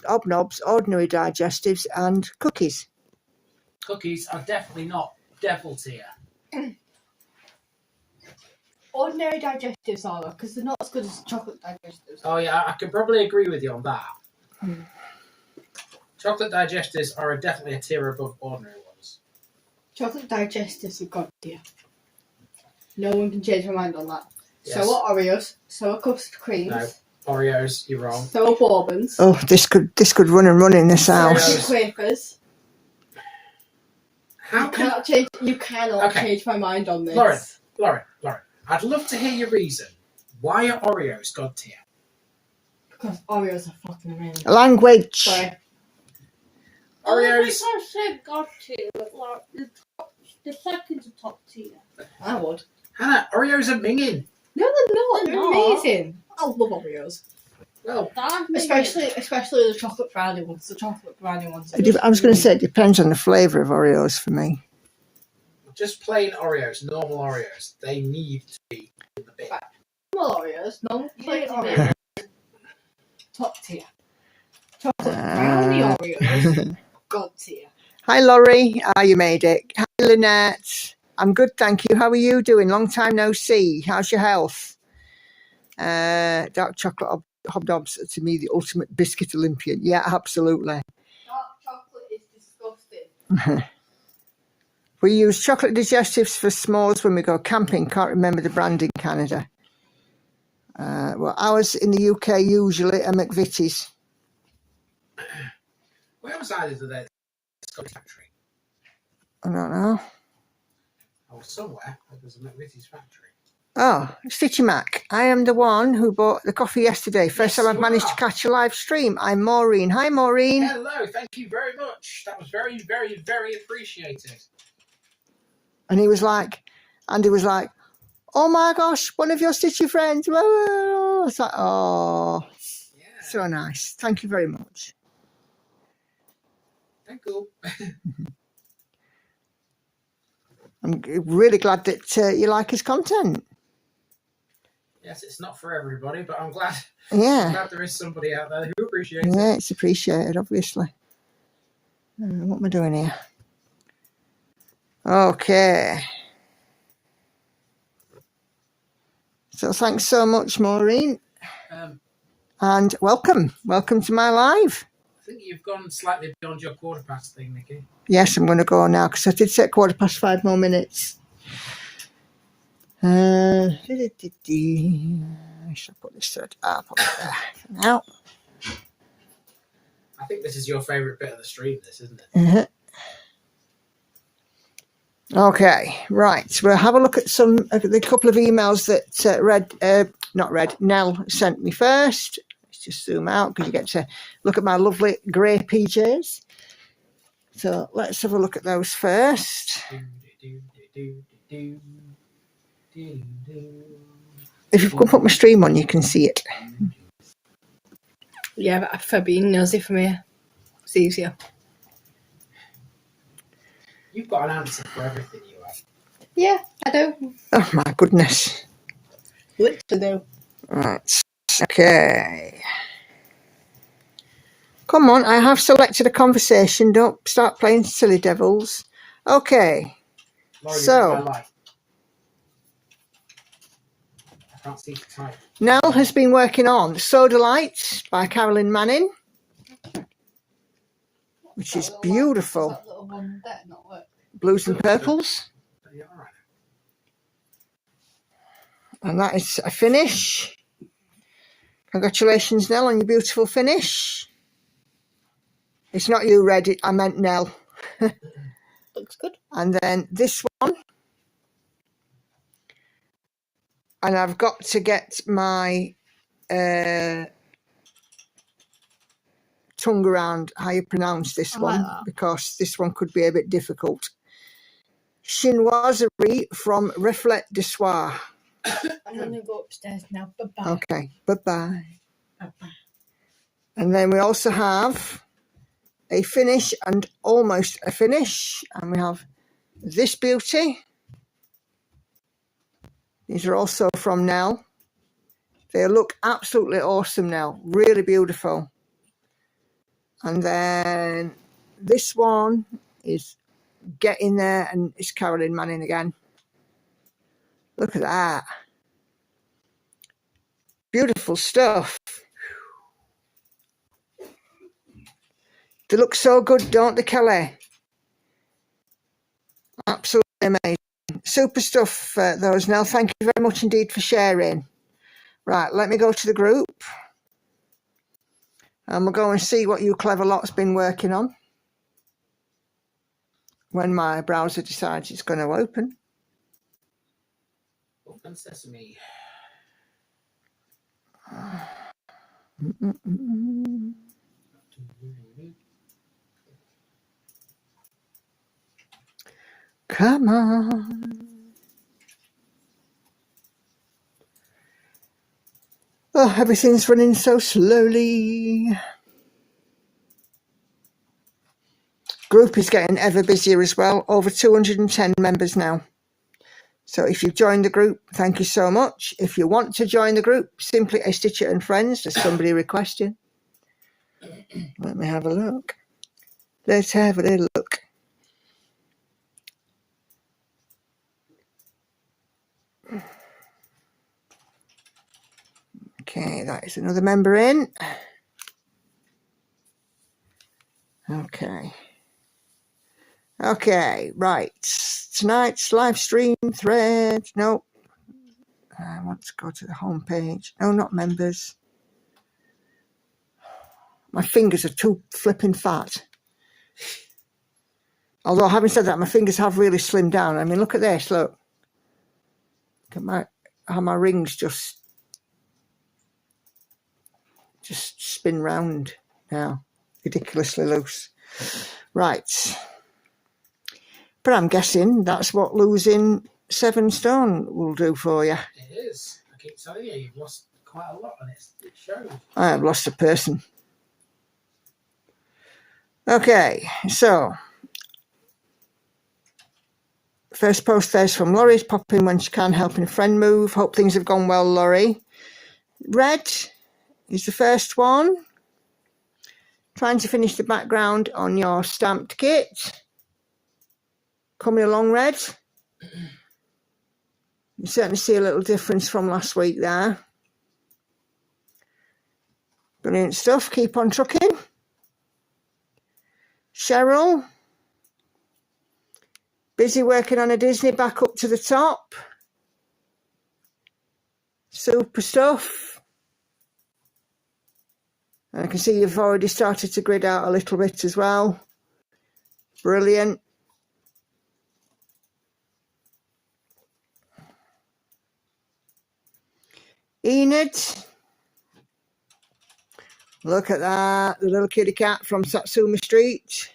Hobnobs, ordinary digestives, and cookies. Cookies are definitely not devil tier. Ordinary digestives are, because they're not as good as chocolate digestives. Oh yeah, I can probably agree with you on that. Chocolate digestives are definitely a tier above ordinary ones. Chocolate digestives are god tier. No one can change my mind on that. Yes. So are Oreos, so are custard creams. No, Oreos, you're wrong. So are bourbons. Oh, this could run and run in this house. Wafers. You cannot change my mind on this. Lauren, I'd love to hear your reason. Why are Oreos god tier? Because Oreos are fucking amazing. Language. Sorry. Oreos. I say god tier, like the second to top tier. I would. Hannah, Oreos are minging. No, they're not. They're They're not. amazing. I love Oreos. Well, Especially the chocolate brownie ones. The chocolate brownie ones. I was going to say it depends on the flavour of Oreos for me. just plain Oreos, normal Oreos. They need to be in the bin. Normal Oreos, normal plain Oreos. Top tier. Chocolate brownie Oreos. God tier. Hi Laurie, you made it. Hi Lynette, I'm good, thank you. How are you doing? Long time no see. How's your health? Dark chocolate hobnobs are to me the ultimate biscuit Olympian. Yeah, absolutely. Dark chocolate is disgusting. We use chocolate digestives for s'mores when we go camping. Can't remember the brand in Canada. Well, ours in the UK usually are McVitie's. Where was I the other day? Scottish factory. I don't know. I was somewhere. There was a McVitie's factory. Oh, Stitchy Mac. I am the one who bought the coffee yesterday. First time I've managed to catch a live stream. I'm Maureen. Hi, Maureen. Hello. Thank you very much. That was very, very, very appreciated. And Andy was like, oh my gosh, one of your Stitchy friends. Whoa. It's like, oh, yeah. So nice. Thank you very much. Thank you. I'm really glad that you like his content. Yes, it's not for everybody, but I'm glad. Yeah. I'm glad there is somebody out there who appreciates it. Yeah, it's appreciated, obviously. What am I doing here? Okay. So thanks so much, Maureen. And welcome to my live. I think you've gone slightly beyond your 1/4 thing, Nikki. Yes, I'm going to go now because I did say 5:15 more minutes. I should put this third. I'll put it there for now. I think this is your favourite bit of the stream, this, isn't it? Okay, right. We'll have a look at the couple of emails that Nell sent me first. Let's just zoom out because you get to look at my lovely grey PJs. So let's have a look at those first. If you can put my stream on, you can see it. Yeah, but I prefer being nosy from here. It's easier. You've got an answer for everything, you have. Yeah, I do. Oh my goodness. Literally do. Right. Okay. Come on, I have selected a conversation. Don't start playing silly devils. Okay. Laurie, so, I can't see the type. Nell has been working on Soda Lights by Carolyn Manning, which is beautiful. That little one there not work? Blues and purples. Yeah, all right. And that is a finish. Congratulations, Nell, on your beautiful finish. It's not you, Red. I meant Nell. Looks good. And then this one. And I've got to get my tongue around how you pronounce this one, because this one could be a bit difficult. Chinoiserie from Reflet de Soir. I'm going to go upstairs now. Bye-bye. Okay, bye-bye. Bye-bye. And then we also have a finish and almost a finish. And we have this beauty. These are also from Nell. They look absolutely awesome now. Really beautiful. And then this one is getting there, and it's Carolyn Manning again. Look at that. Beautiful stuff. They look so good, don't they, Kelly? Absolutely amazing. Super stuff, those, Nell. Thank you very much indeed for sharing. Right, let me go to the group. And we'll go and see what you clever lot's been working on when my browser decides it's going to open. Open sesame. Come on. Oh, everything's running so slowly. Group is getting ever busier as well. Over 210 members now. So if you've joined the group, thank you so much. If you want to join the group, simply a Stitcher and Friends. There's somebody requesting. Let me have a look. Let's have a little look. Okay, that is another member in. Okay. Okay, right. Tonight's live stream thread. No. I want to go to the home page. No, not members. My fingers are too flipping fat. Although, having said that, my fingers have really slimmed down. I mean, look at this, look. Look at how my rings just spin round now. Ridiculously loose. Right. But I'm guessing that's what losing 7 stone will do for you. It is. I keep telling you, you've lost quite a lot, and it shows. I have lost a person. Okay, so First post there's from Laurie's popping when she can, helping a friend move. Hope things have gone well, Laurie. Red is the first one. Trying to finish the background on your stamped kit. Coming along, Red. You certainly see a little difference from last week there. Brilliant stuff. Keep on trucking. Cheryl. Busy working on a Disney, back up to the top. Super stuff. And I can see you've already started to grid out a little bit as well. Brilliant. Enid. Look at that. The little kitty cat from Satsuma Street.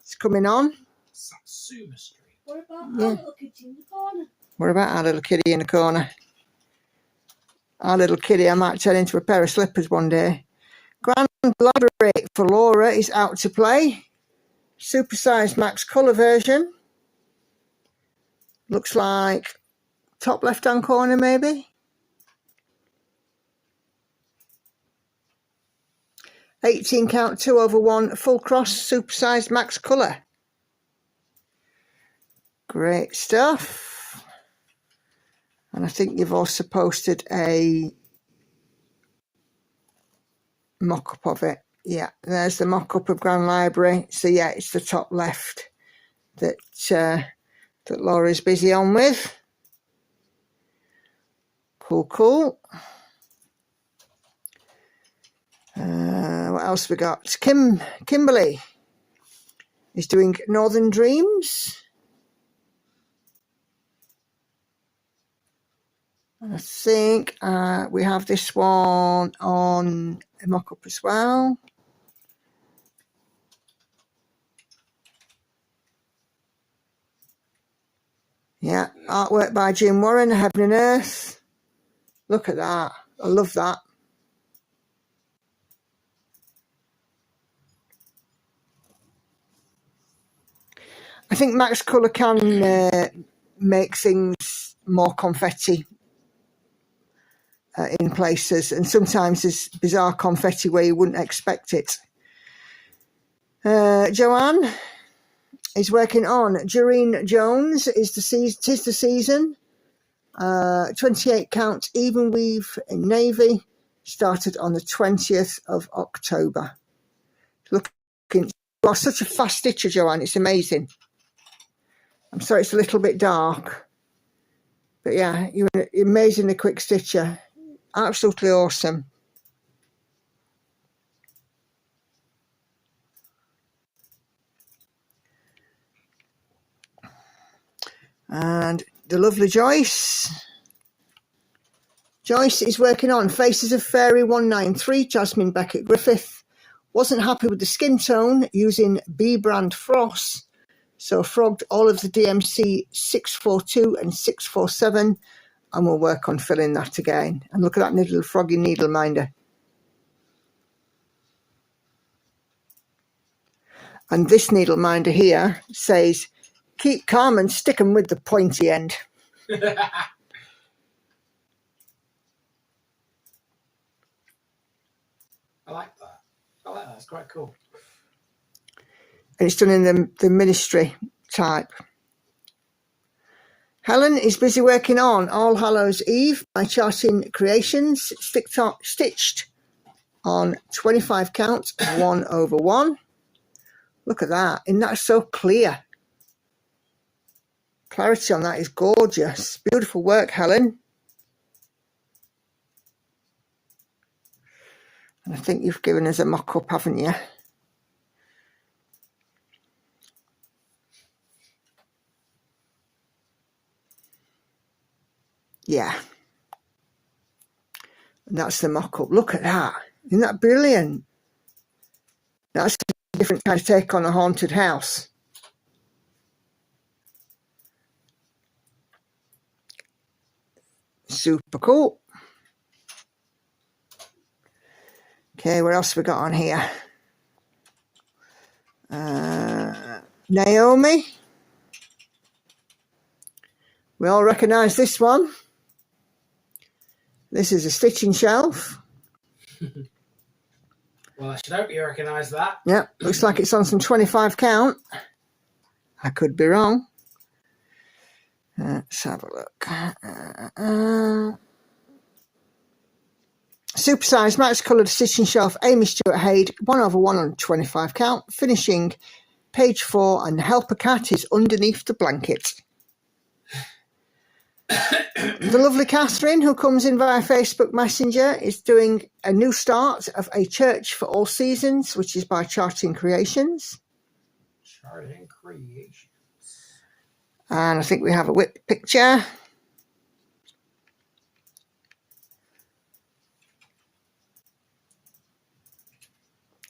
It's coming on. Satsuma Street. What about our little kitty in the corner? What about our little kitty in the corner? Our little kitty, I might turn into a pair of slippers one day. Grand Library for Laura is out to play. Supersized max colour version. Looks like top left hand corner maybe. 18 count 2/1 full cross supersized max colour. Great stuff. And I think you've also posted a mock-up of it. Yeah, there's the mock-up of Grand Library. So yeah, it's the top left that that Laura's busy on with. Cool. What else we got? Kimberly is doing Northern Dreams. And I think we have this one on a mock-up as well. Yeah, artwork by Jim Warren, Heaven and Earth. Look at that. I love that. I think Max Colour can make things more confetti in places, and sometimes there's bizarre confetti where you wouldn't expect it. Joanne is working on Doreen Jones. Tis the season. 28 count even weave in navy. Started on the 20th of October. Looking, you are such a fast stitcher, Joanne. It's amazing. I'm sorry it's a little bit dark, but yeah, you're an amazingly quick stitcher. Absolutely awesome. And the lovely Joyce. Joyce is working on Faces of Fairy 193, Jasmine Beckett Griffith. Wasn't happy with the skin tone using B brand Frost, so frogged all of the DMC 642 and 647, and we'll work on filling that again. And look at that little froggy needle minder. And this needle minder here says, keep calm and stick 'em with the pointy end. I like that. It's quite cool. And it's done in the ministry type. Helen is busy working on All Hallows Eve by Charting Creations, stitched on 25 count 1/1. Look at that. Isn't that so clear? Clarity on that is gorgeous. Beautiful work, Helen. And I think you've given us a mock-up, haven't you? Yeah. And that's the mock-up. Look at that. Isn't that brilliant? That's a different kind of take on a haunted house. Super cool. Okay, what else we got on here? Naomi We all recognise this one. This is a stitching shelf. Well, I should hope you recognise that. Yeah, looks like it's on some 25 count. I could be wrong. Let's have a look. Supersized match coloured stitching shelf, Amy Stewart Haid, 1/1 on 25 count, finishing page 4, and helper cat is underneath the blanket. The lovely Catherine, who comes in via Facebook Messenger, is doing a new start of A Church for All Seasons, which is by Charting Creations. Charting Creations. And I think we have a whip picture.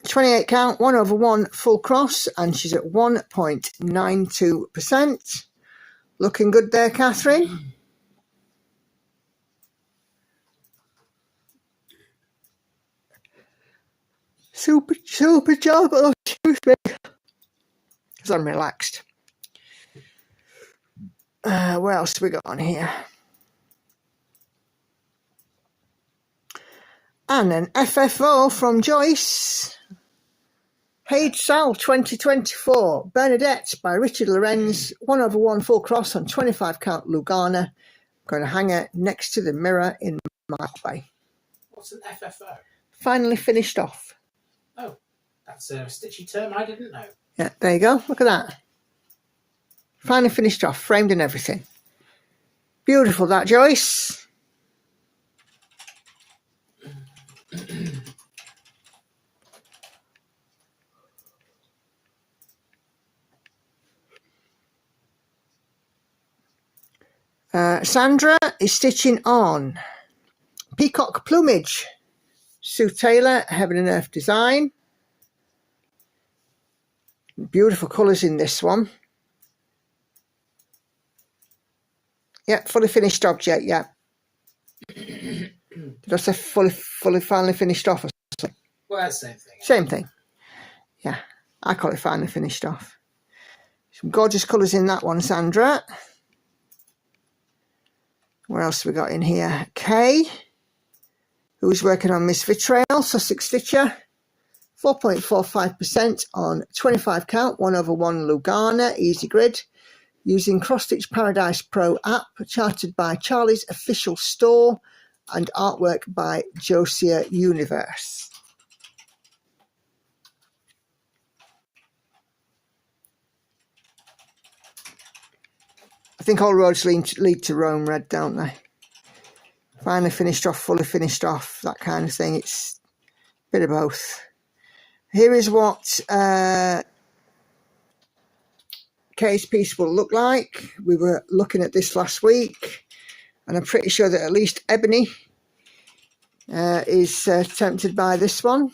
.28 count, 1/1 full cross, and she's at 1.92%. Looking good there, Catherine. Super job. Oh, excuse me. Because I'm relaxed. What else have we got on here? And an FFO from Joyce. Haid Sal 2024. Bernadette by Richard Lorenz. 1/1 full cross on 25 count Lugana. I'm going to hang it next to the mirror in my hallway. What's an FFO? Finally finished off. Oh, that's a stitchy term I didn't know. Yeah, there you go. Look at that. Finally finished off, framed and everything. Beautiful, that, Joyce. Sandra is stitching on Peacock Plumage. Sue Taylor, Heaven and Earth Design. Beautiful colours in this one. Yeah, fully finished object, yeah. Did I say finally finished off or something? Well, that's the same thing. Same thing. Yeah, I call it finally finished off. Some gorgeous colours in that one, Sandra. What else have we got in here? Kay, who's working on Miss Vitrail, Sussex Stitcher. 4.45% on 25 count, 1/1 Lugana, easy grid. Using Cross Stitch Paradise Pro app, charted by Charlie's official store, and artwork by Josia Universe. I think all roads lead to Rome Red, don't they? Finally finished off, fully finished off, that kind of thing. It's a bit of both. Here is what Kay's piece will look like. We were looking at this last week, and I'm pretty sure that at least Ebony is tempted by this one.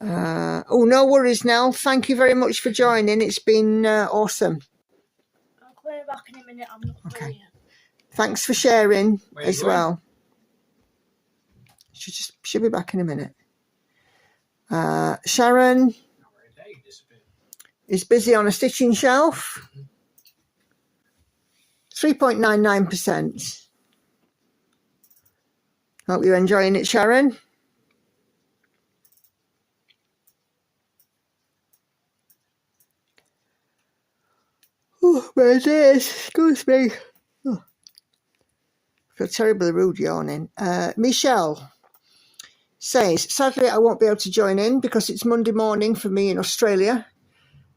Oh, no worries, Nell. Thank you very much for joining. It's been awesome. I'm coming back in a minute. I'm not Okay. going yet. Thanks for sharing as going? well. She'll be back in a minute. Sharon is busy on a stitching shelf. 3.99%. Hope you're enjoying it, Sharon. Oh, my days. Excuse me. Oh. I feel terribly rude yawning. Michelle says, sadly, I won't be able to join in because it's Monday morning for me in Australia,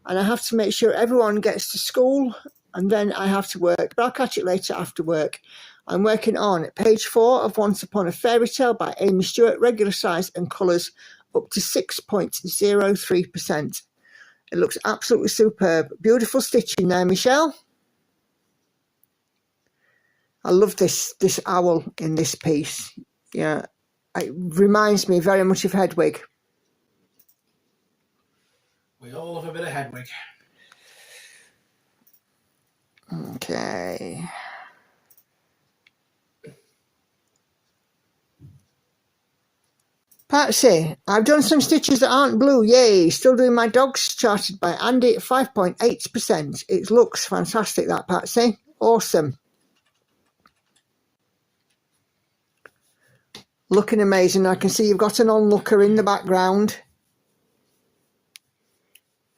and I have to make sure everyone gets to school, and then I have to work. But I'll catch it later after work. I'm working on page 4 of Once Upon a Fairy Tale by Amy Stewart, regular size and colours up to 6.03%. It looks absolutely superb. Beautiful stitching there, Michelle. I love this owl in this piece. Yeah, it reminds me very much of Hedwig. We all love a bit of Hedwig. Okay. Patsy, I've done some stitches that aren't blue. Yay. Still doing my dogs, charted by Andy at 5.8%. It looks fantastic, that, Patsy. Awesome. Looking amazing. I can see you've got an onlooker in the background.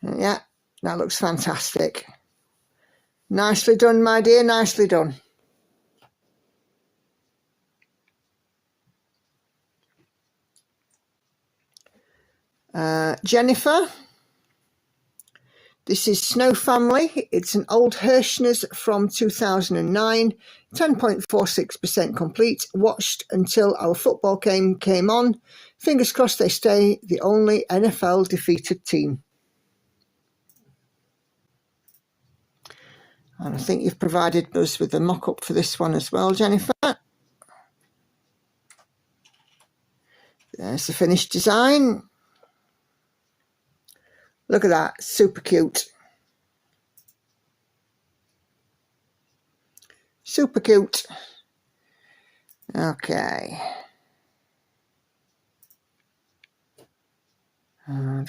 Yeah, that looks fantastic. Nicely done, my dear. Nicely done. Jennifer, this is Snow Family. It's an old Hirschner's from 2009, 10.46% complete. Watched until our football game came on. Fingers crossed they stay the only NFL defeated team. And I think you've provided us with a mock-up for this one as well, Jennifer. There's the finished design. Look at that, super cute. Super cute. Okay. Carla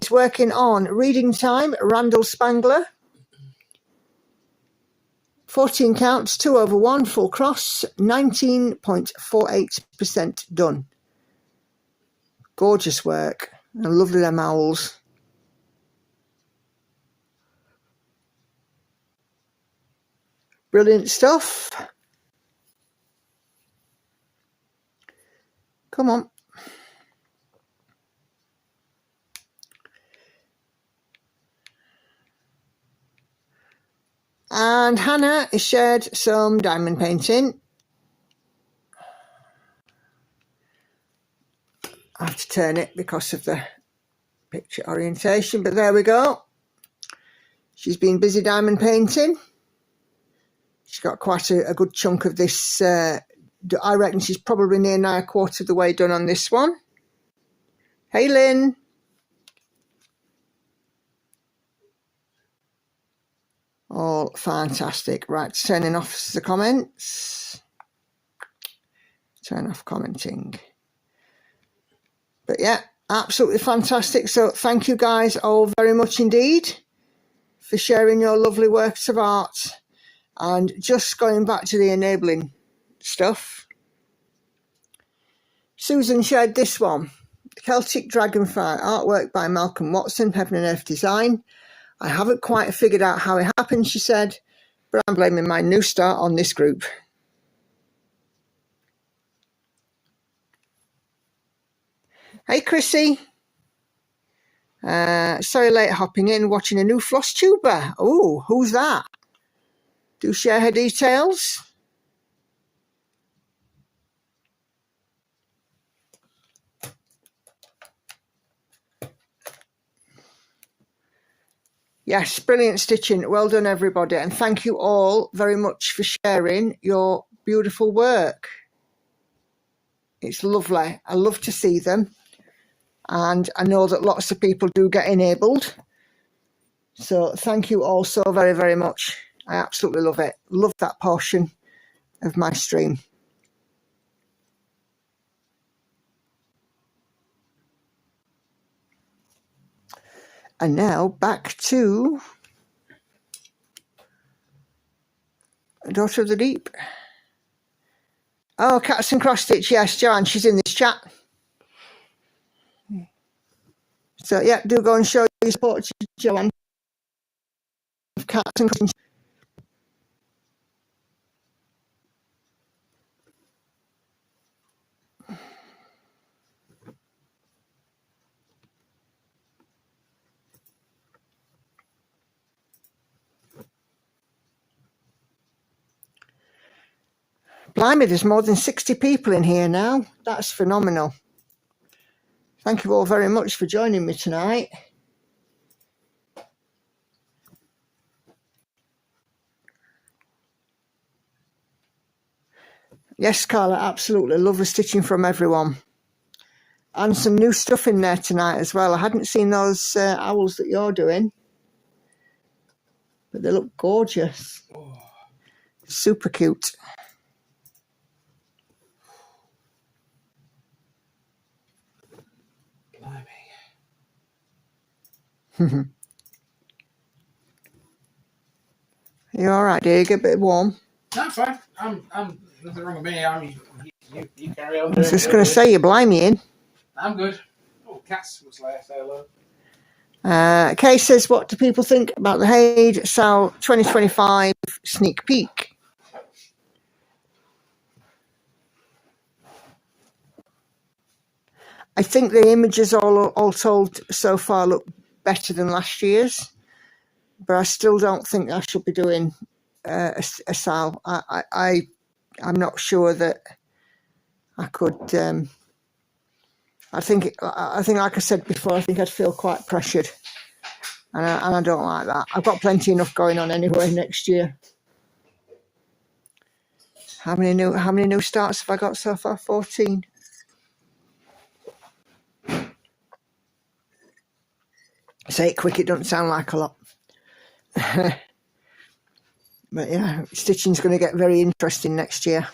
is working on Reading Time, Randall Spangler. 14 counts, 2 over 1, full cross, 19.48% done. Gorgeous work. And lovely them owls. Brilliant stuff. Come on. And Hannah has shared some diamond painting. I have to turn it because of the picture orientation, but there we go. She's been busy diamond painting. She's got quite a good chunk of this. I reckon she's probably near now a quarter of the way done on this one. Hey, Lynn. All fantastic. Right, turning off the comments. Turn off commenting. But yeah, absolutely fantastic. So thank you guys all very much indeed for sharing your lovely works of art. And just going back to the enabling stuff. Susan shared this one. Celtic Dragonfly, artwork by Malcolm Watson, Heaven and Earth Design. I haven't quite figured out how it happened, she said, but I'm blaming my new start on this group. Hey, Chrissy. Sorry, late hopping in, watching a new floss tuber. Oh, who's that? Do share her details. Yes, brilliant stitching. Well done, everybody. And thank you all very much for sharing your beautiful work. It's lovely. I love to see them. And I know that lots of people do get enabled. So thank you all so very, very much. I absolutely love it. Love that portion of my stream. And now back to Daughter of the Deep. Oh, Cats and Cross Stitch. Yes, Joanne, she's in this chat. So, yeah, do go and show your support to Joanne. Cats and Cross. Blimey, there's more than 60 people in here now. That's phenomenal. Thank you all very much for joining me tonight. Yes, Carla, absolutely. Lovely stitching from everyone. And some new stuff in there tonight as well. I hadn't seen those owls that you're doing. But they look gorgeous. Super cute. You all right, dear? You get a bit warm? No, I'm fine. I'm nothing wrong with me. You carry on. I was just going to say, you're blimey. I'm good. Oh, Cass was like, say hello. Kay says, what do people think about the Haid Sal 2025 sneak peek? I think the images all told so far look better than last year's, but I still don't think I should be doing a Sal. I'm not sure that I could. I think, like I said before, I think I'd feel quite pressured, and I don't like that. I've got plenty enough going on anyway next year. How many new starts have I got so far? 14. Say it quick, it doesn't sound like a lot. But yeah, stitching's going to get very interesting next year.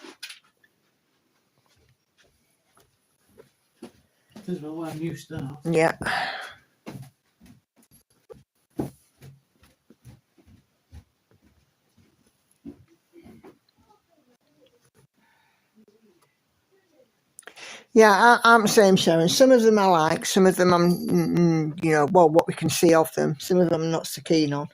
There's a lot of new stuff. Yeah. Yeah, I'm the same, Sharon. Some of them I like, some of them I'm, well, what we can see of them. Some of them I'm not so keen on.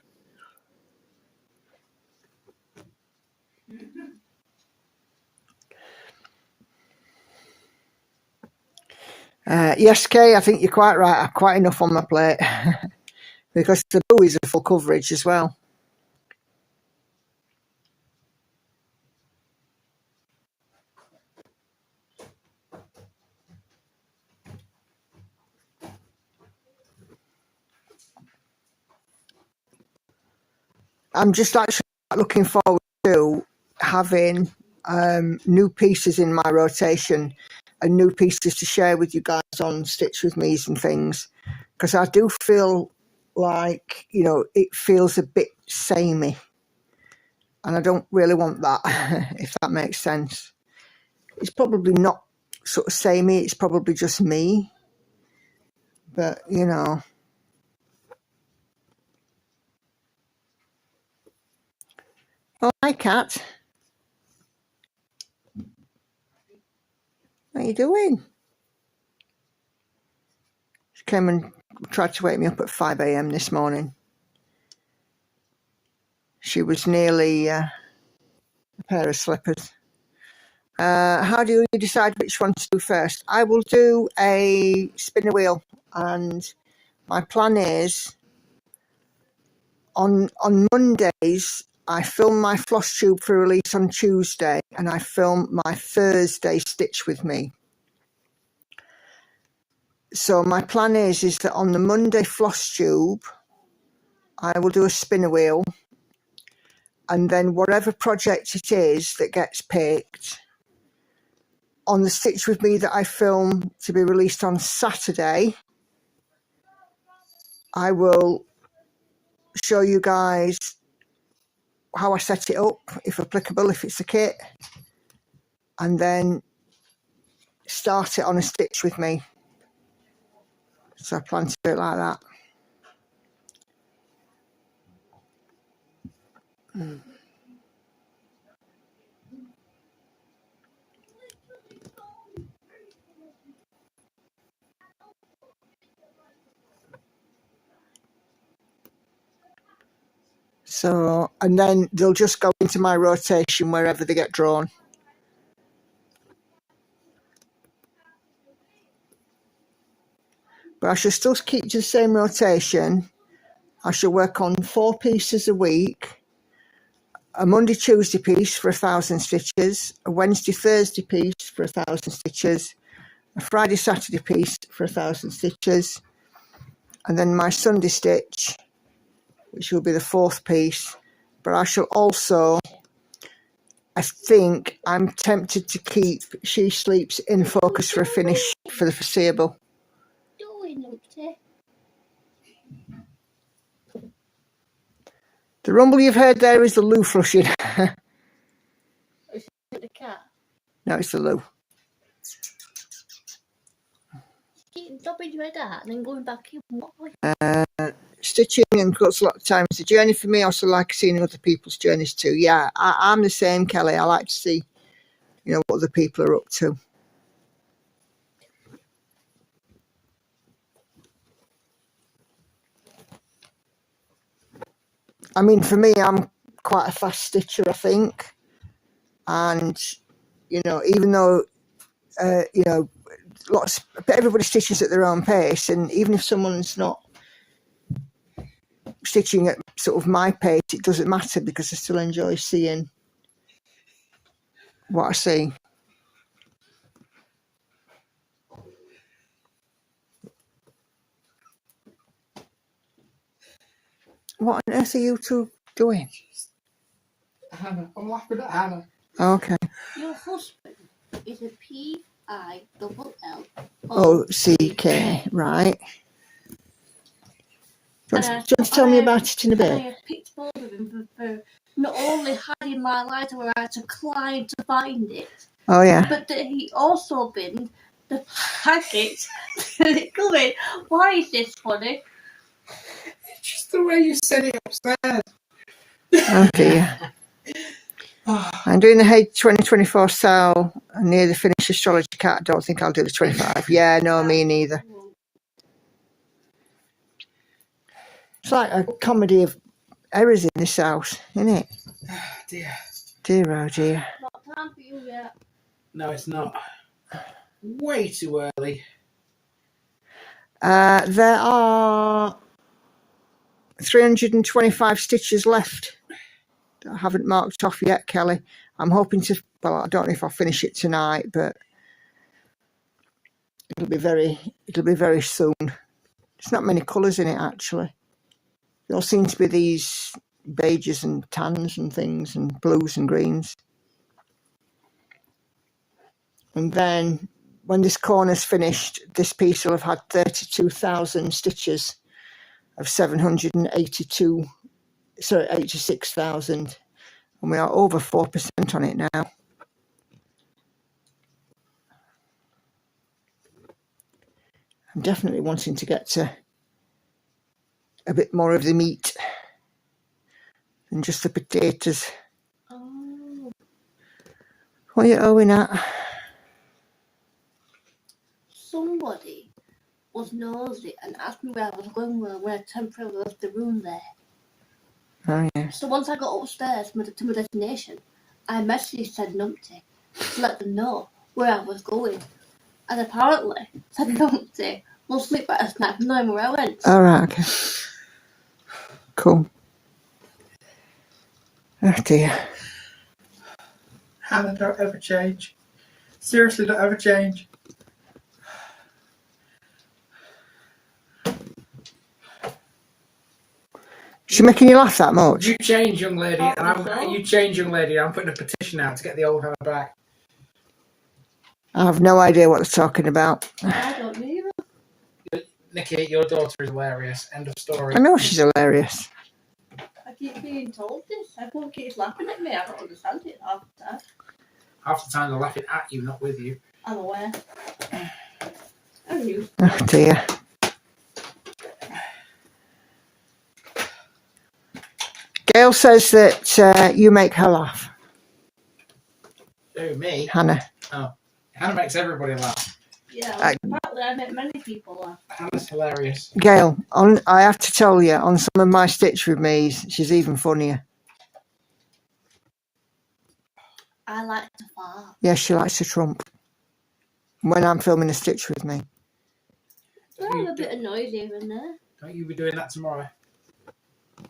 Yes, Kay, I think you're quite right. I've quite enough on my plate because the buoys are full coverage as well. I'm just actually looking forward to having new pieces in my rotation and new pieces to share with you guys on Stitch With Me's and things, because I do feel like, it feels a bit samey, and I don't really want that, if that makes sense. It's probably not sort of samey, it's probably just me, but, Oh, hi, Kat. What are you doing? She came and tried to wake me up at 5 a.m. this morning. She was nearly a pair of slippers. How do you decide which one to do first? I will do a spinner wheel, and my plan is on Mondays I film my floss tube for release on Tuesday, and I film my Thursday Stitch With Me. So my plan is that on the Monday floss tube I will do a spinner wheel, and then whatever project it is that gets picked, on the Stitch With Me that I film to be released on Saturday, I will show you guys how I set it up, if applicable, if it's a kit, and then start it on a Stitch With Me. So I plan to do it like that. So, and then they'll just go into my rotation wherever they get drawn. But I shall still keep to the same rotation. I shall work on 4 pieces a week. A Monday, Tuesday piece for 1,000 stitches. A Wednesday, Thursday piece for 1,000 stitches. A Friday, Saturday piece for 1,000 stitches. And then my Sunday stitch, which will be the 4th piece. But I shall also, I think I'm tempted to keep She Sleeps in focus for a finish for the foreseeable. The rumble you've heard there is the loo flushing. Is it the cat? No, it's the loo. Keep dropping to my dad and then going back in. What? stitching and cuts a lot of times. The journey for me, I also like seeing other people's journeys too. Yeah, I'm the same, Kelly. I like to see, what other people are up to. I mean, for me, I'm quite a fast stitcher, I think. And, even though, everybody stitches at their own pace, and even if someone's not stitching at sort of my pace, it doesn't matter because I still enjoy seeing what I see. What on earth are you two doing? Hannah. I'm laughing at Hannah. Okay. Your husband is a P-I-L-L-O-C-K, right. Do you want to tell me about it in a bit? I have picked hold of him for not only hiding my lighter where I had to climb to find it, Oh, yeah. but that he also binned the packet coming. Why is this funny? It's just the way you said it upstairs. Oh, dear. I'm doing the Hay 2024 sale near the finished astrology cat. I don't think I'll do the 25. Yeah, no, me neither. It's like a comedy of errors in this house, isn't it? Oh, dear. Dear, oh dear. Not time for you yet. No, it's not. Way too early. There are 325 stitches left that I haven't marked off yet, Kelly. I'm hoping to, I don't know if I'll finish it tonight, but it'll be very soon. There's not many colours in it, actually. There all seem to be these beiges and tans and things and blues and greens. And then when this corner's finished, this piece will have had 32,000 stitches of 86,000. And we are over 4% on it now. I'm definitely wanting to get to a bit more of the meat than just the potatoes. Oh. What are you owing at? Somebody was nosy and asked me where I was going when I temporarily left the room there. Oh, yeah. So once I got upstairs to my destination, I messaged said numpty to let them know where I was going. And apparently, said numpty will sleep better tonight knowing where I went. All right, okay. Cool. Oh, dear. Hannah, don't ever change. Seriously, don't ever change. Is she making you laugh that much? You change, young lady, and I'm putting a petition out to get the old Hannah back. I have no idea what they're talking about. I don't either. Nikki, your daughter is hilarious. End of story. I know she's hilarious. I keep being told this. Everyone keeps laughing at me. I don't understand it half the time. Half the time they're laughing at you, not with you. I'm aware. I'm used. Oh, dear. Gail says that you make her laugh. Who, me? Hannah. Oh. Hannah makes everybody laugh. Yeah, well, apparently I make many people laugh. Hannah's hilarious. Gail, I have to tell you, on some of my Stitch with me's, she's even funnier. I like to fart. Yeah, she likes to trump. When I'm filming a Stitch with me. I'm a bit noisy here and there. Don't you be doing that tomorrow.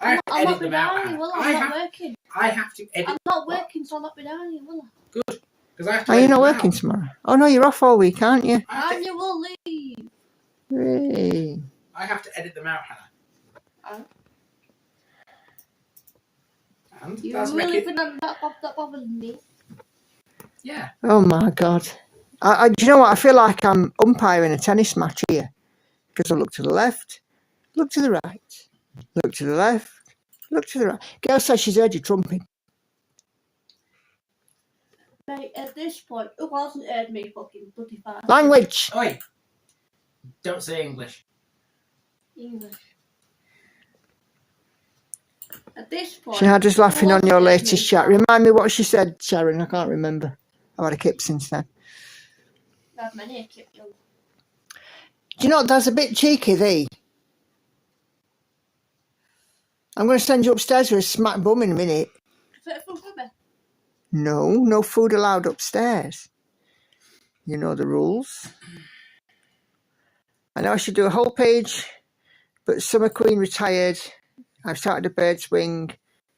I'm not be down here, will I? I'm not working. I have to edit. I'm not working, so I'll not be down here, will I? Good. I have to Are you not edit working out. tomorrow? Oh, no, you're off all week, aren't you? Annual leave. Hey. I have to edit them out, Hannah. And You that's really making... think that bothers me? Yeah. Oh, my God. Do you know what? I feel like I'm umpiring a tennis match here. Because I look to the left, look to the right, look to the left, look to the right. Gail says she's heard you trumping. Mate, at this point, who hasn't heard me fucking bloody fast? Language! Oi! Don't say English. English. At this point, She had us laughing on your latest chat. Remind Remind me what she said, Sharon. I can't remember. I've had a kip since then. I've many a kip, young. Do you know, that's a bit cheeky, thee. I'm going to send you upstairs with a smack bum in a minute. No food allowed upstairs. You know the rules. I know I should do a whole page, but Summer Queen retired. I've started a bird's wing,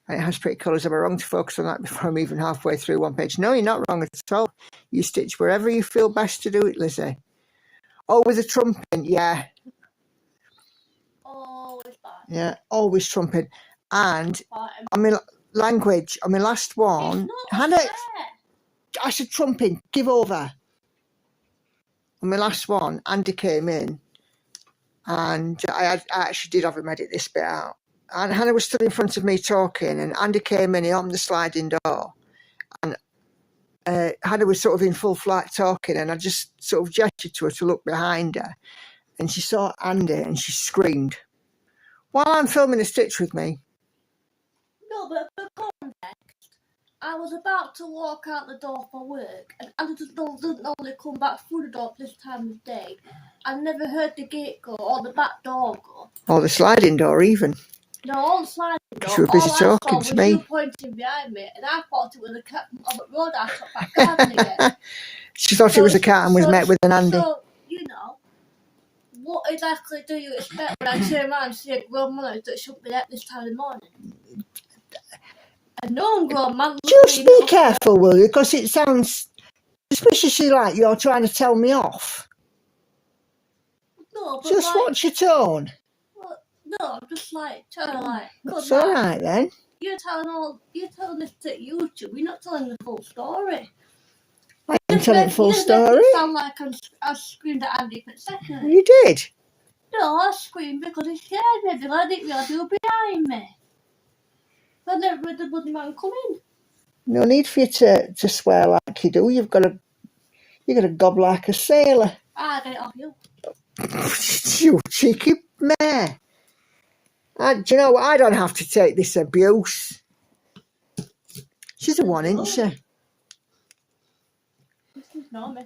and it has pretty colours. Am I wrong to focus on that before I'm even halfway through one page? No, you're not wrong at all. You stitch wherever you feel best to do it, Lizzie. Oh, with a trumpet, yeah. Always bad. Yeah, always trumpet. And on my language, on my last one, Hannah, I said trumpet, give over. On my last one, Andy came in, and I actually did have him edit this bit out. And Hannah was stood in front of me talking, and Andy came in, he opened the sliding door, and Hannah was sort of in full flight talking, and I just sort of gestured to her to look behind her, and she saw Andy, and she screamed. While I'm filming a stitch with me. No, but for context, I was about to walk out the door for work, and I doesn't normally come back through the door this time of day. I never heard the gate go or the back door go. Or the sliding door, even. No, all the sliding door. You were busy talking to me. You pointing behind me, and I thought it was a cat on the road. I took back garden again. She thought it was a cat and was met with an Andy. So, you know, what exactly do you expect when I turn around and see a grown man that shouldn't be there this time of the morning? A non-grown man. Just be careful, will you? Because it sounds suspiciously like you're trying to tell me off. No, but just like, watch your tone. Well, no, I'm just like trying to like. It's all right then. You're telling this to YouTube. You're not telling the full story. I am telling the full story. It sound like I screamed at Andy for a second. You did. No, I screamed because he scared me. Because I didn't realise he was behind me. I never heard the bloody man come in. No need for you to swear like you do. You've got to gob like a sailor. I get it off you. You cheeky mare. Do you know what? I don't have to take this abuse. She's a one, isn't she?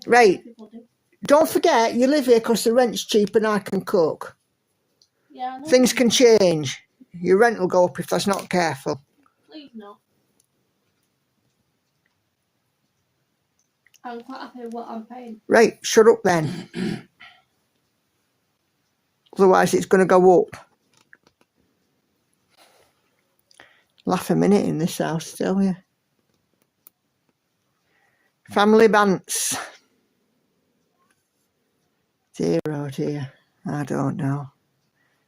Right. Don't forget, you live here because the rent's cheap and I can cook. Yeah, I know. Things can change. Your rent will go up if that's not careful. Please no. I'm quite happy with what I'm paying. Right, shut up then. Otherwise it's going to go up. Laugh a minute in this house still, yeah. Family bants. Dear, oh dear. I don't know.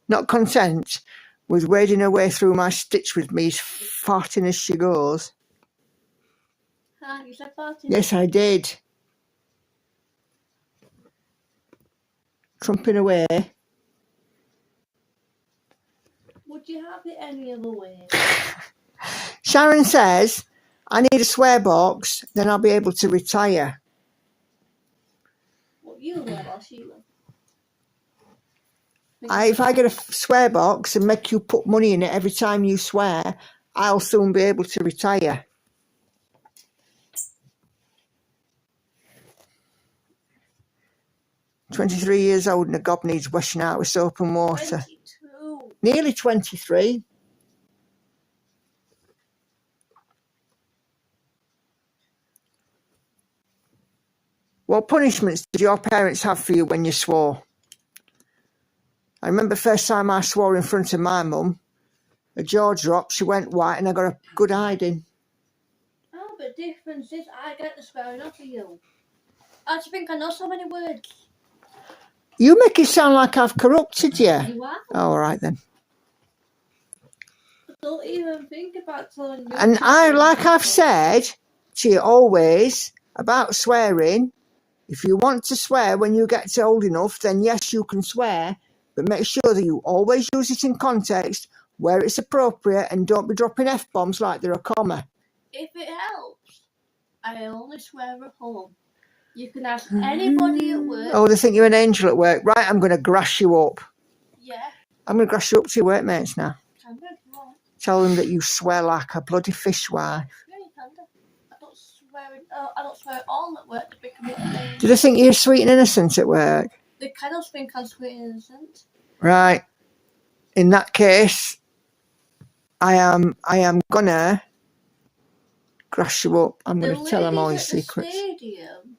Not content with wading her way through my stitch with me, farting as she goes. You said farting? Yes, I did. Trumping away. Would you have it any other way? Sharon says, I need a swear box, then I'll be able to retire. What, you will or she will? If I get a swear box and make you put money in it every time you swear, I'll soon be able to retire. "23 years old and a gob needs washing out with soap and water." 22. Nearly 23. What punishments did your parents have for you when you swore? I remember first time I swore in front of my mum, her jaw dropped, she went white and I got a good hiding. Oh, but the difference is I get the swearing off of you. I just think I know so many words. You make it sound like I've corrupted you. You are? Oh, all right then. Don't even think about telling you. And like I've said to you always about swearing, if you want to swear when you get to old enough, then yes, you can swear, but make sure that you always use it in context where it's appropriate and don't be dropping F-bombs like they're a comma. If it helps, I only swear at home. You can ask anybody at work. Oh, they think you're an angel at work. Right, I'm going to grass you up. Yeah. I'm going to grass you up to your workmates now. Tell them that you swear like a bloody fishwife. Yeah, you can do. I don't swear at all at work. They Do they think you're sweet and innocent at work? They kind of think I'm sweet and innocent. Right. In that case, I am gonna grass you up. I'm gonna tell them all your secrets. The stadium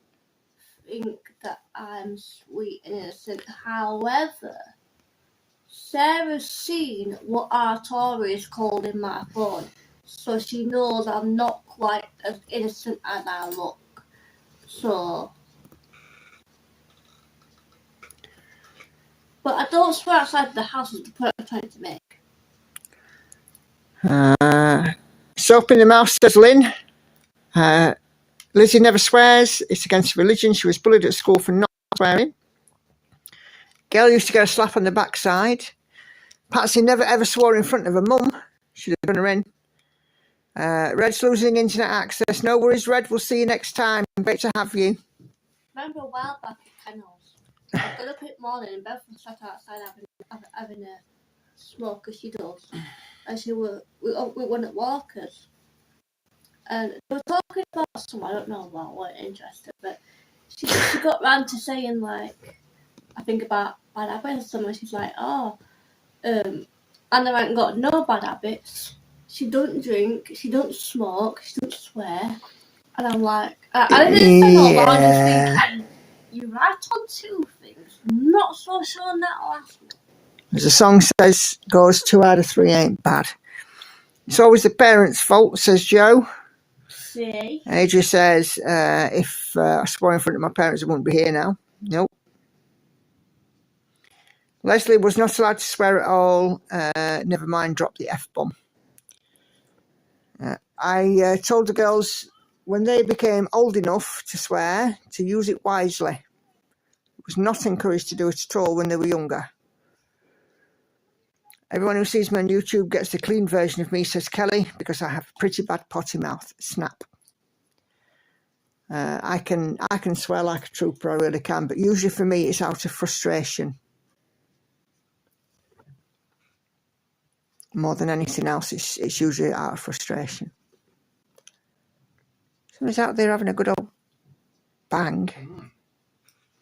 think that I'm sweet and innocent. However, Sarah's seen what our Tory is called in my phone, so she knows I'm not quite as innocent as I look. So, but I don't swear outside the house is the point I'm trying to make. Soap in the mouth, says Lynn. Lizzie never swears. It's against religion. She was bullied at school for not swearing. Gail used to get a slap on the backside. Patsy never ever swore in front of her mum. She'd have done her in. Red's losing internet access. No worries, Red. We'll see you next time. Great to have you. Remember a while back at Kennels, I got up in the morning and Beth was sat outside having a smoke, as she does. And we went at Walker's. And they were talking about something, I don't know about what interested, but she got round to saying, like, I think about bad habits or something. She's like, Anna ain't got no bad habits. She don't drink, she don't smoke, she don't swear. And I'm like, I didn't say all that, I just think you're right on two things. Not so sure on that last one. As the song says, goes 2 out of 3 ain't bad. It's always the parents' fault, says Joe. See? Adria says, if I swore in front of my parents, I wouldn't be here now. Nope. Leslie was not allowed to swear at all. Never mind, drop the F-bomb. I told the girls when they became old enough to swear to use it wisely. It was not encouraged to do it at all when they were younger. Everyone who sees me on YouTube gets the clean version of me, says Kelly, because I have a pretty bad potty mouth. Snap. I can swear like a trooper, I really can, but usually for me it's out of frustration. More than anything else, it's usually out of frustration. Someone's out there having a good old bang.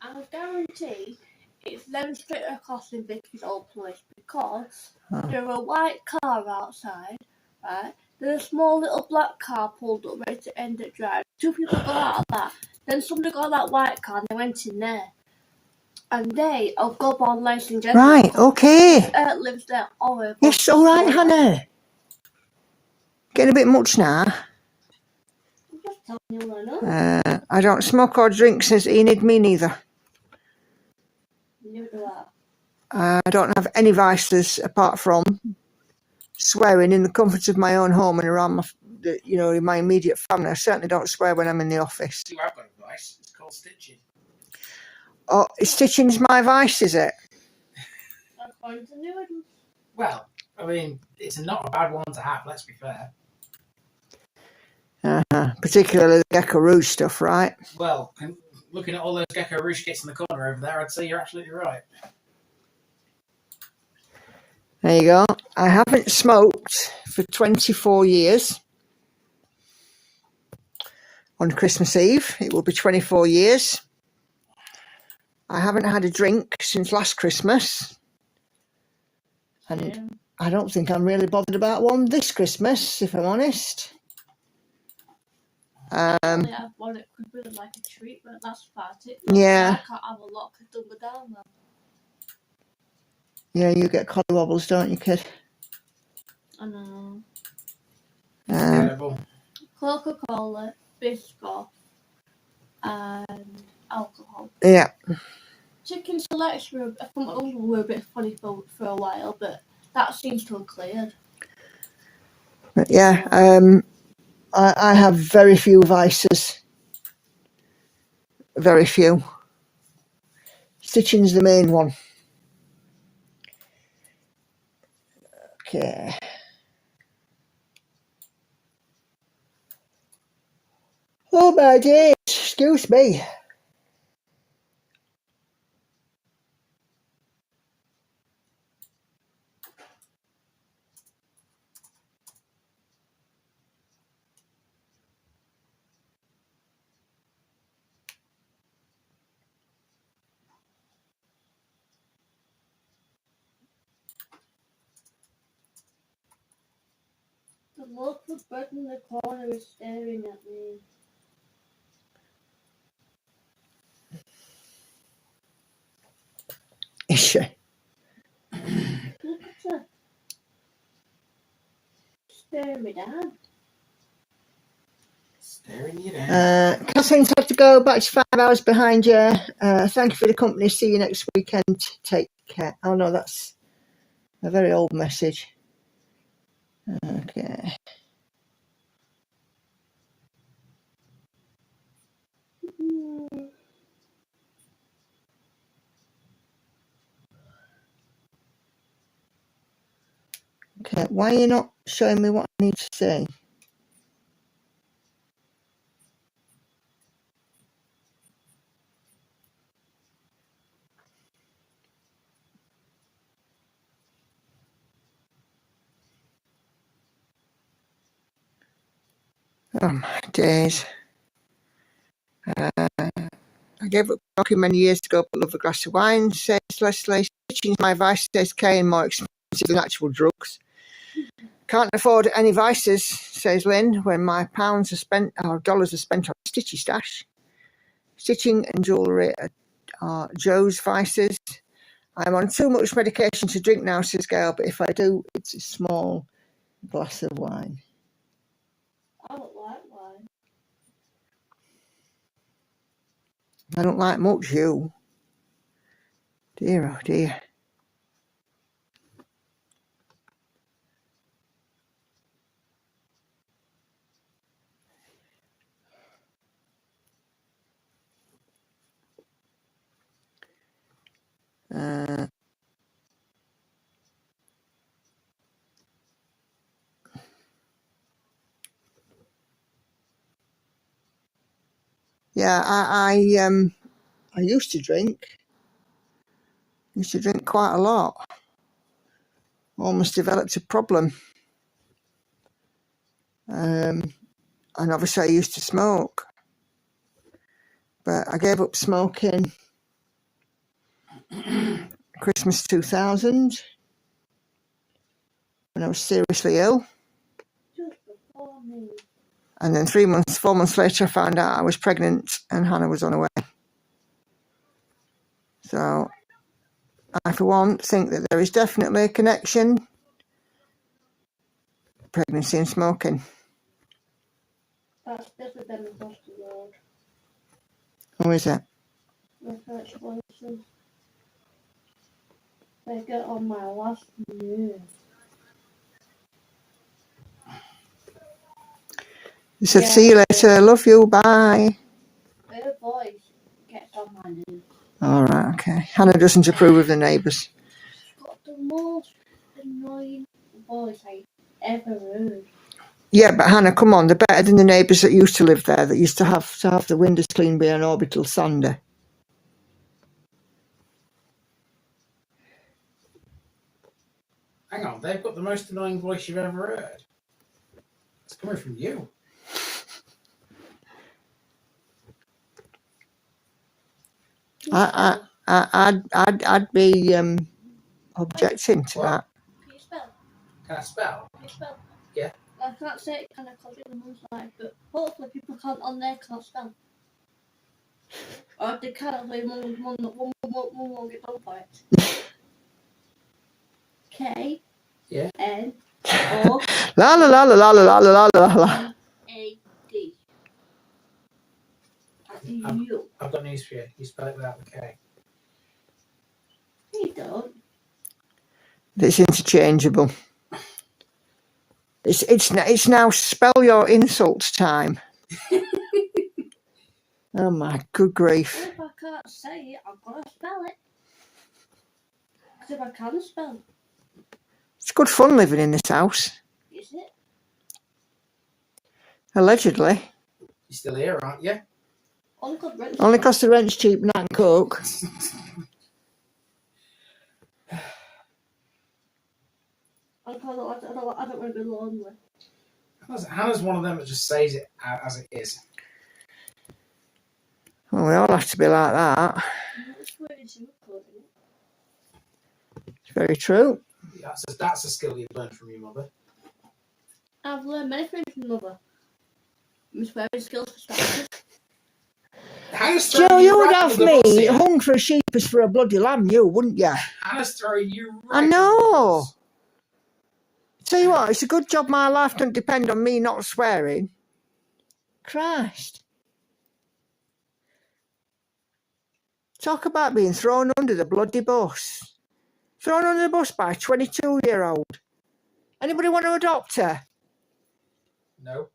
I guarantee it's them straight across in Vicky's old place because there's a white car outside, right? There's a small little black car pulled up ready to end at drive. 2 people got out of that. Then somebody got that white car and they went in there. And they are Gobon ladies and gentlemen. Right, okay. Lives there. Oh, yes, all right, Hannah. Getting a bit much now. I'm just telling you what I know. I don't smoke or drink, says Enid. Me neither. Neither do I don't have any vices apart from swearing in the comfort of my own home and around in my immediate family. I certainly don't swear when I'm in the office. You have got a vice. It's called stitching. Oh, stitching's my vice, is it? According to noodles. Well, I mean, it's not a bad one to have, let's be fair. Particularly the Gecko Rouge stuff, right? Well, looking at all those Gecko Rouge kits in the corner over there, I'd say you're absolutely right. There you go. I haven't smoked for 24 years. On Christmas Eve, it will be 24 years. I haven't had a drink since last Christmas. And I don't think I'm really bothered about one this Christmas, if I'm honest. I only have one, it could be like a treat, but that's about it. Yeah. I can't have a lot because double down now. Yeah, you get collywobbles, don't you, kid? I know. Terrible. Coca-Cola, Biscuit, and alcohol. Yeah. Chicken Selection, I think were a bit funny for a while, but that seems to have cleared. Yeah, I have very few vices. Very few. Stitching's the main one. Okay. Oh my days, excuse me. The local bird in the corner is staring at me. Is she? Look at her. Staring me down. Staring you down. Catherine's had to go back to 5 hours behind you. Thank you for the company. See you next weekend. Take care. Oh no, that's a very old message. Okay. Okay, why are you not showing me what I need to say? Oh my days. I gave up smoking many years ago, but love a glass of wine, says Leslie. Stitching's my vice, says Kay, and more expensive than actual drugs. Can't afford any vices, says Lynn, when my pounds are spent, or dollars are spent on stitchy stash. Stitching and jewellery are Joe's vices. I'm on too much medication to drink now, says Gail, but if I do, it's a small glass of wine. I don't like wine. I don't like much, you. Dear, oh dear. Yeah, I used to drink. Used to drink quite a lot. Almost developed a problem. And obviously I used to smoke. But I gave up smoking Christmas 2000 when I was seriously ill. Just before me. And then 4 months later, I found out I was pregnant and Hannah was on her way. So I, for one, think that there is definitely a connection. Pregnancy and smoking. That's different than across the road. Who is it? My first voices. They get on my last nerve. He said, Yeah. see you later, love you, bye. Her voice gets on my nerves. All right, okay. Hannah doesn't approve of the neighbours. She's got the most annoying voice I ever heard. Yeah, but Hannah, come on, they're better than the neighbours that used to live there, that used to have the windows cleaned by an orbital sander. Hang on, they've got the most annoying voice you've ever heard. It's coming from you. I'd be objecting to What? that. Can you spell? Can I spell? Can you spell? Yeah. I can't say it kind of copy the mum's life, but hopefully people on there can't spell. Or if they can't, they won't get done for it. K. Yeah. N. O. La la la la la la la la la la. A. D. You. I've got news for you. You spell it without the K. You don't. It's interchangeable. It's now spell your insults time. Oh my good grief. Well, if I can't say it, I've got to spell it. Because if I can spell it. It's good fun living in this house. Is it? Allegedly. You're still here, aren't you? Only cost the rent's cheap, Nat and Coke. I don't want to be lonely. Hannah's one of them that just says it as it is. Well, we all have to be like that. It's very true. That's a skill you've learned from your mother. I've learned many things from Mother. My swearing skills for starters. Hannah's Joe, throwing you would right have under the me bus here. hung for a sheep as for a bloody lamb, you, wouldn't you? Hannah's throwing you right I under the know. bus. Tell you what, it's a good job my life don't depend on me not swearing. Christ. Talk about being thrown under the bloody bus. Thrown under the bus by a 22-year-old. Anybody want to adopt her? No.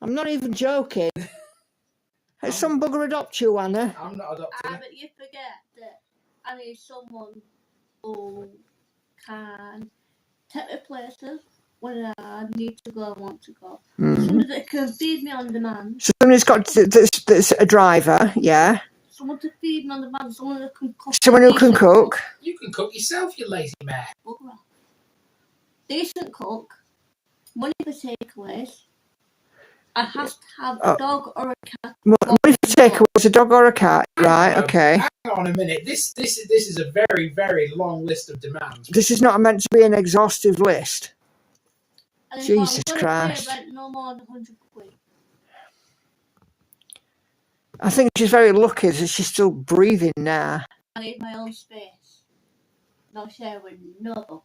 I'm not even joking. Has some bugger adopt you, Anna? I'm not adopting her. But you forget that I need someone who can take me places when I need to go and want to go. Somebody that can feed me on demand. So somebody's got that's a driver, yeah. Someone to feed me on demand. Someone that can cook. Someone who can cook. You can cook yourself, you lazy man. Bugger off. Decent cook. Money for takeaways. I have to have a dog or a cat. Money for takeaways, a dog or a cat, right? Okay. Hang on a minute. This is a very, very long list of demands. This is not meant to be an exhaustive list. And if Jesus I'm Christ. Pay rent no more than 100 quid. I think she's very lucky that she's still breathing now. I need my own space. No share with no bugger.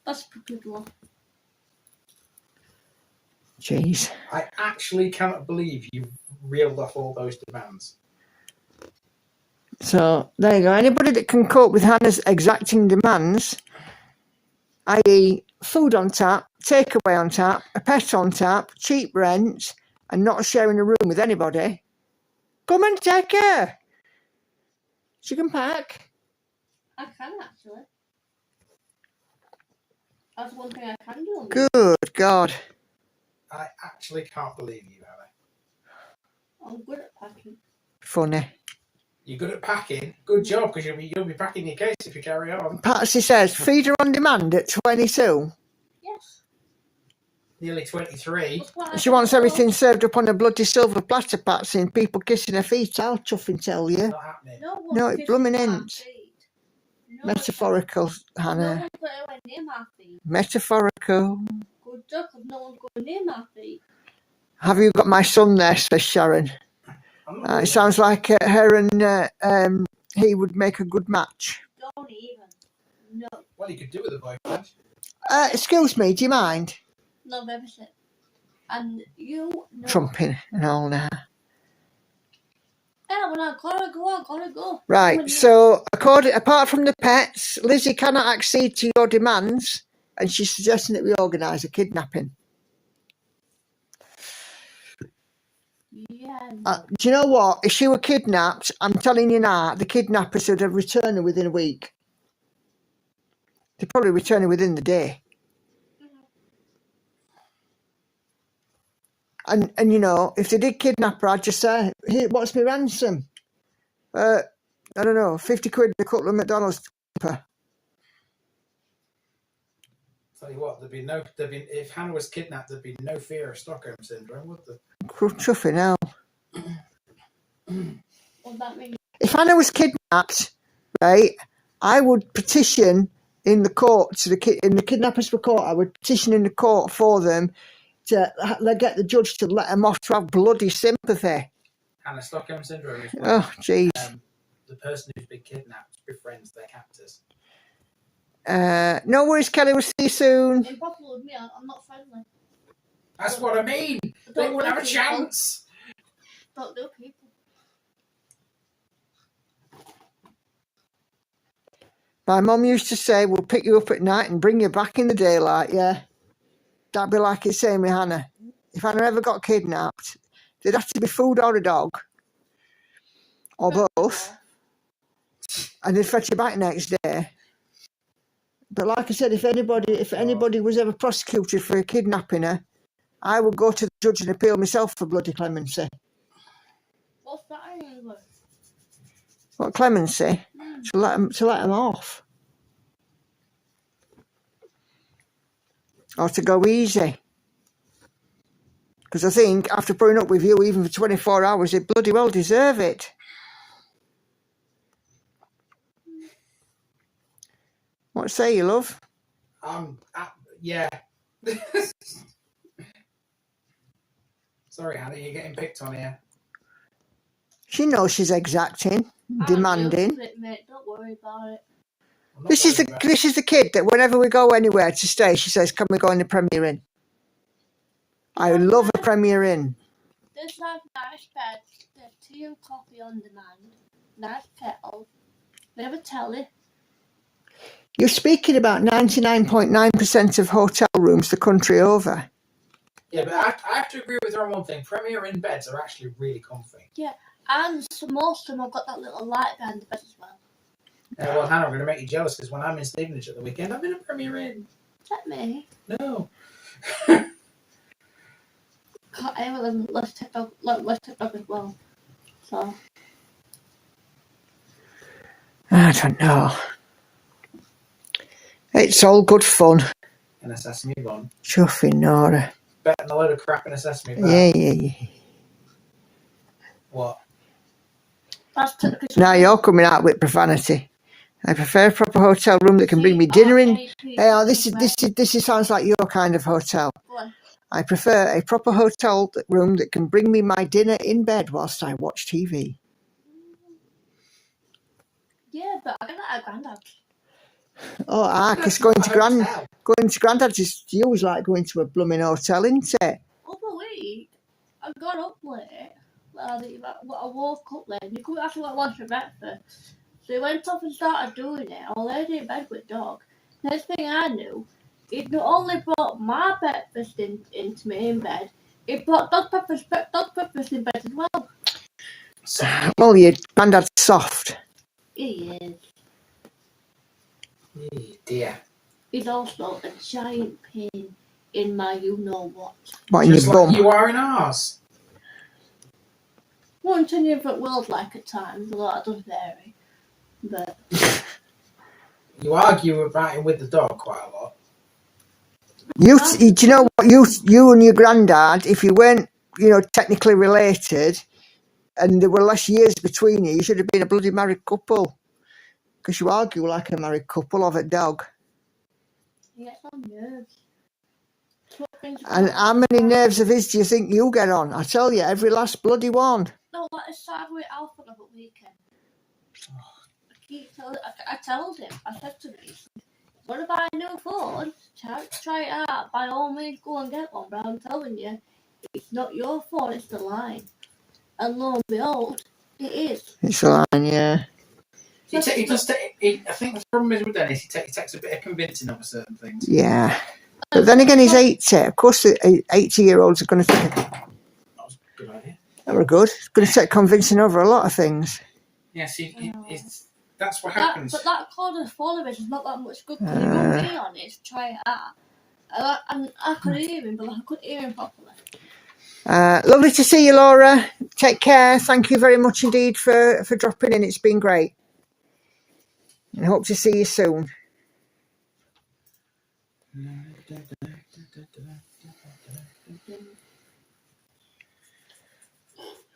That's pretty good law. Jeez. I actually cannot believe you reeled off all those demands. So there you go. Anybody that can cope with Hannah's exacting demands, i.e. food on tap, takeaway on tap, a pet on tap, cheap rent, and not sharing a room with anybody, come and take her. She can pack. I can actually. That's one thing I can do. Good God. I actually can't believe you, Hannah. I'm good at packing. Funny. You're good at packing. Good job, because you'll be packing your case if you carry on. Patsy says, feed her on demand at 22. Yes. Nearly 23. She wants everything served up on a bloody silver platter, Patsy, and people kissing her feet. I'll chuffing tell you. Not happening. No, it blooming ain't. No Metaphorical, Hannah. No one's going near my feet. Metaphorical. Good job, because no one's going near my feet. Have you got my son there, says Sharon. It sounds like her and he would make a good match. Don't even. No. Well, you could do with a boyfriend. Excuse me, do you mind? No, babysit. And you know. Trumping and all now. Yeah, when I gotta go. Right, so apart from the pets, Lizzie cannot accede to your demands, and she's suggesting that we organise a kidnapping. Yeah. Do you know what? If she were kidnapped, I'm telling you now, the kidnappers would have returned her within a week. They'd probably return her within the day. And you know, if they did kidnap her, I'd just say, "Here, what's my ransom? I don't know, 50 quid a couple of McDonald's." Tell you what, if Hannah was kidnapped, there'd be no fear of Stockholm syndrome, would there? Chuffing hell. What that mean? If Hannah was kidnapped, right, I would petition in the court in the kidnappers for court. I would petition in the court for them to get the judge to let them off to have bloody sympathy. Hannah, Stockholm syndrome is when, oh, jeez. The person who's been kidnapped befriends their captors. No worries, Kelly. We'll see you soon. Impossible with me. I'm not friendly. That's what I mean. They won't have a chance. Don't do people. My mum used to say, "We'll pick you up at night and bring you back in the daylight." Yeah, that'd be like it's saying with Hannah. If Hannah ever got kidnapped, there'd have to be food or a dog, or both, and they'd fetch you back next day. But like I said, if anybody was ever prosecuted for kidnapping her, I would go to the judge and appeal myself for bloody clemency. What's that in English? What, clemency? To let them off, or to go easy. Because I think after putting up with you even for 24 hours, they bloody well deserve it. What say you, love? Yeah. Sorry, Hannah, you're getting picked on here. She knows she's exacting, demanding. Mate, don't worry about it. This is the kid that whenever we go anywhere to stay, she says, "Can we go in the Premier Inn?" I love a Premier Inn. There's like nice beds, there's tea and coffee on demand, nice kettle, we have a telly. You're speaking about 99.9% of hotel rooms the country over. Yeah, but I have to agree with her on one thing. Premier Inn beds are actually really comfy. Yeah, and most of them have got that little light behind the bed as well. Well, Hannah, I'm going to make you jealous because when I'm in Stevenage at the weekend, I'm in a Premier Inn. Is that me? No. Let's take dog as well. So. I don't know. It's all good fun. And a sesame bun. Chuffing Nora. Betting a load of crap in a sesame bun. Yeah. What? Now you're coming out with profanity. I prefer a proper hotel room that can bring me dinner in. This sounds like your kind of hotel. I prefer a proper hotel room that can bring me my dinner in bed whilst I watch TV. Yeah, but I got that at Grandad's. Oh, because going to Grandad's is you always like going to a blooming hotel, isn't it? Other week, I got up late. I woke up late. You couldn't actually watch for breakfast. So he went off and started doing it. I laid in bed with dog. Next thing I knew, it not only brought my breakfast into me in bed, it brought dog breakfast in bed as well. Well, your Grandad's soft. He is. Oh dear. He's also a giant pain in my you-know-what. What, in your bum? Like you are in ours. One to different world like at times, although that does vary. But You argue about him with the dog quite a lot. Do you know what? You and your granddad, if you weren't, technically related, and there were less years between you should have been a bloody married couple. Because you argue like a married couple of a dog. he gets on nerves. And how many nerves of his do you think you get on? I tell you, every last bloody one. No, that is sad with Alfred over the weekend. I told him, I said to him, what if I knew a phone? Try it out. By all means, go and get one. But I'm telling you, it's not your phone, it's the line. And lo and behold, it is. It's a line, yeah. I think the problem is with Dennis, he takes a bit of convincing over certain things. Yeah. But then again, he's 80. Of course, the 80-year-olds are going to take... That was a good idea. That were good. It's going to take convincing over a lot of things. Yes, that's what happens. But that cordless phone of his is not that much good because he won't be on it. Try it out. And I could hear him, but I couldn't hear him properly. Lovely to see you, Laura. Take care. Thank you very much indeed for dropping in. It's been great. And hope to see you soon.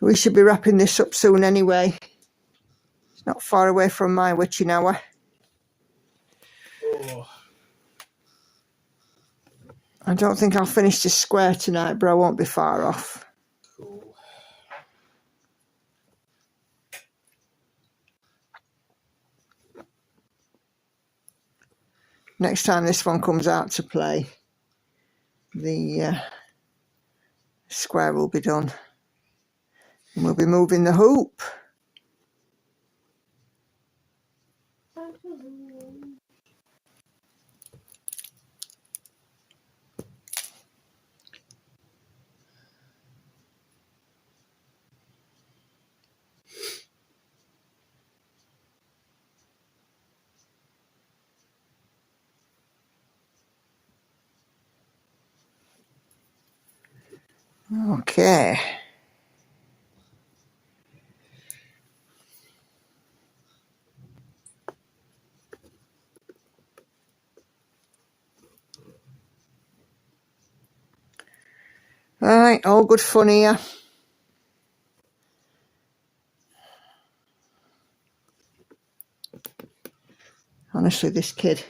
We should be wrapping this up soon anyway. It's not far away from my witching hour. Oh. I don't think I'll finish this square tonight, but I won't be far off. Cool. Next time this one comes out to play, the square will be done. And we'll be moving the hoop. Okay. All right, all good fun here. Honestly, this kid.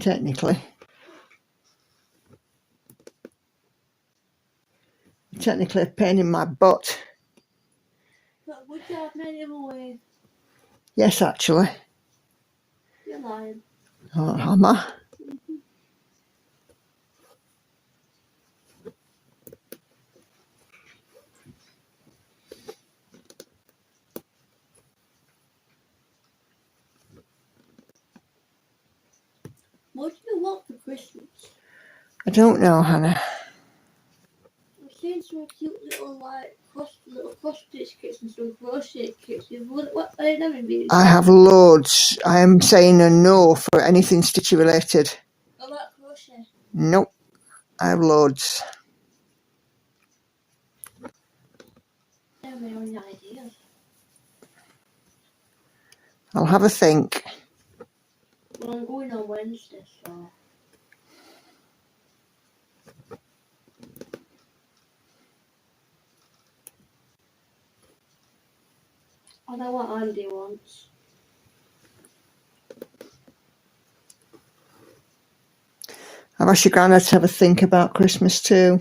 technically a pain in my butt. But would you have many other ways? Yes, actually. You're lying. Oh, am I? What do you want for Christmas? I don't know, Hannah. I've seen some cute little cross stitch kits and some crochet kits. What are them in these? I have loads. I am saying a no for anything stitchy related. I like crochet. Nope. I have loads. They're my only ideas. I'll have a think. Well, I'm going on Wednesday, so. I know what Andy wants. I've asked your granddad to have a think about Christmas too.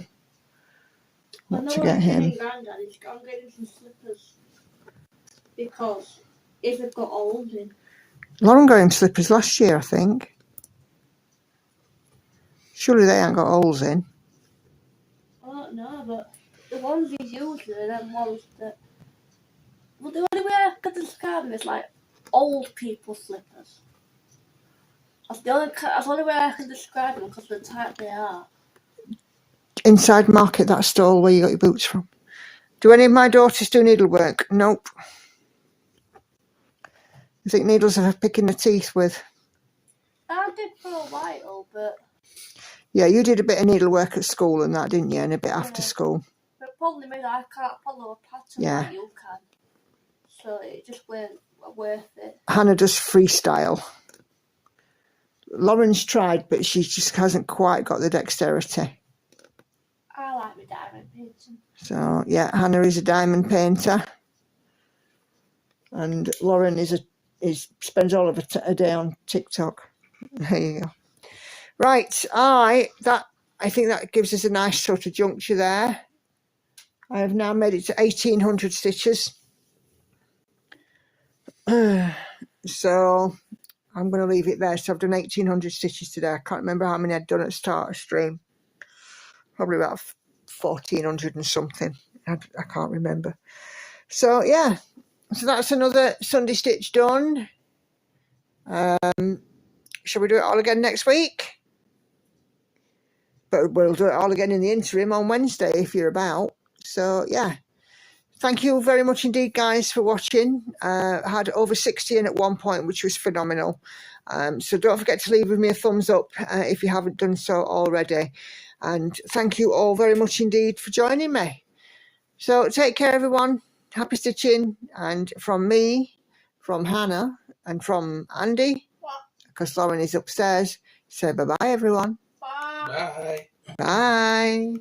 What to get him. Granddad is I'm getting some slippers. Because if they've got holes in. Lauren got him slippers last year, I think. Surely they ain't got holes in. I don't know, but the ones he's using are them ones that. Well, the only way I could describe them is like old people slippers. That's the only way I can describe them because of the type they are. Inside Market, that stall where you got your boots from. Do any of my daughters do needlework? Nope. I think needles are for picking the teeth with. I did for a while, but. Yeah, you did a bit of needlework at school and that, didn't you? And a bit after school. The problem is I can't follow a pattern like you can. So it just weren't worth it. Hannah does freestyle. Lauren's tried, but she just hasn't quite got the dexterity. I like my diamond painting. So, yeah, Hannah is a diamond painter. And Lauren spends all of her day on TikTok. There you go. Right, I think that gives us a nice sort of juncture there. I have now made it to 1,800 stitches. So I'm going to leave it there. So I've done 1,800 stitches today. I can't remember how many I'd done at the start of stream. Probably about 1,400 and something. I can't remember. So yeah, so that's another Sunday stitch done. Shall we do it all again next week? But we'll do it all again in the interim on Wednesday if you're about. So yeah, thank you very much indeed, guys, for watching. I had over 60 in at one point, which was phenomenal. So don't forget to leave me a thumbs up if you haven't done so already. And thank you all very much indeed for joining me. So take care, everyone. Happy stitching. And from me, from Hannah, and from Andy, because Lauren is upstairs, say bye-bye, everyone. Bye. Bye. Bye.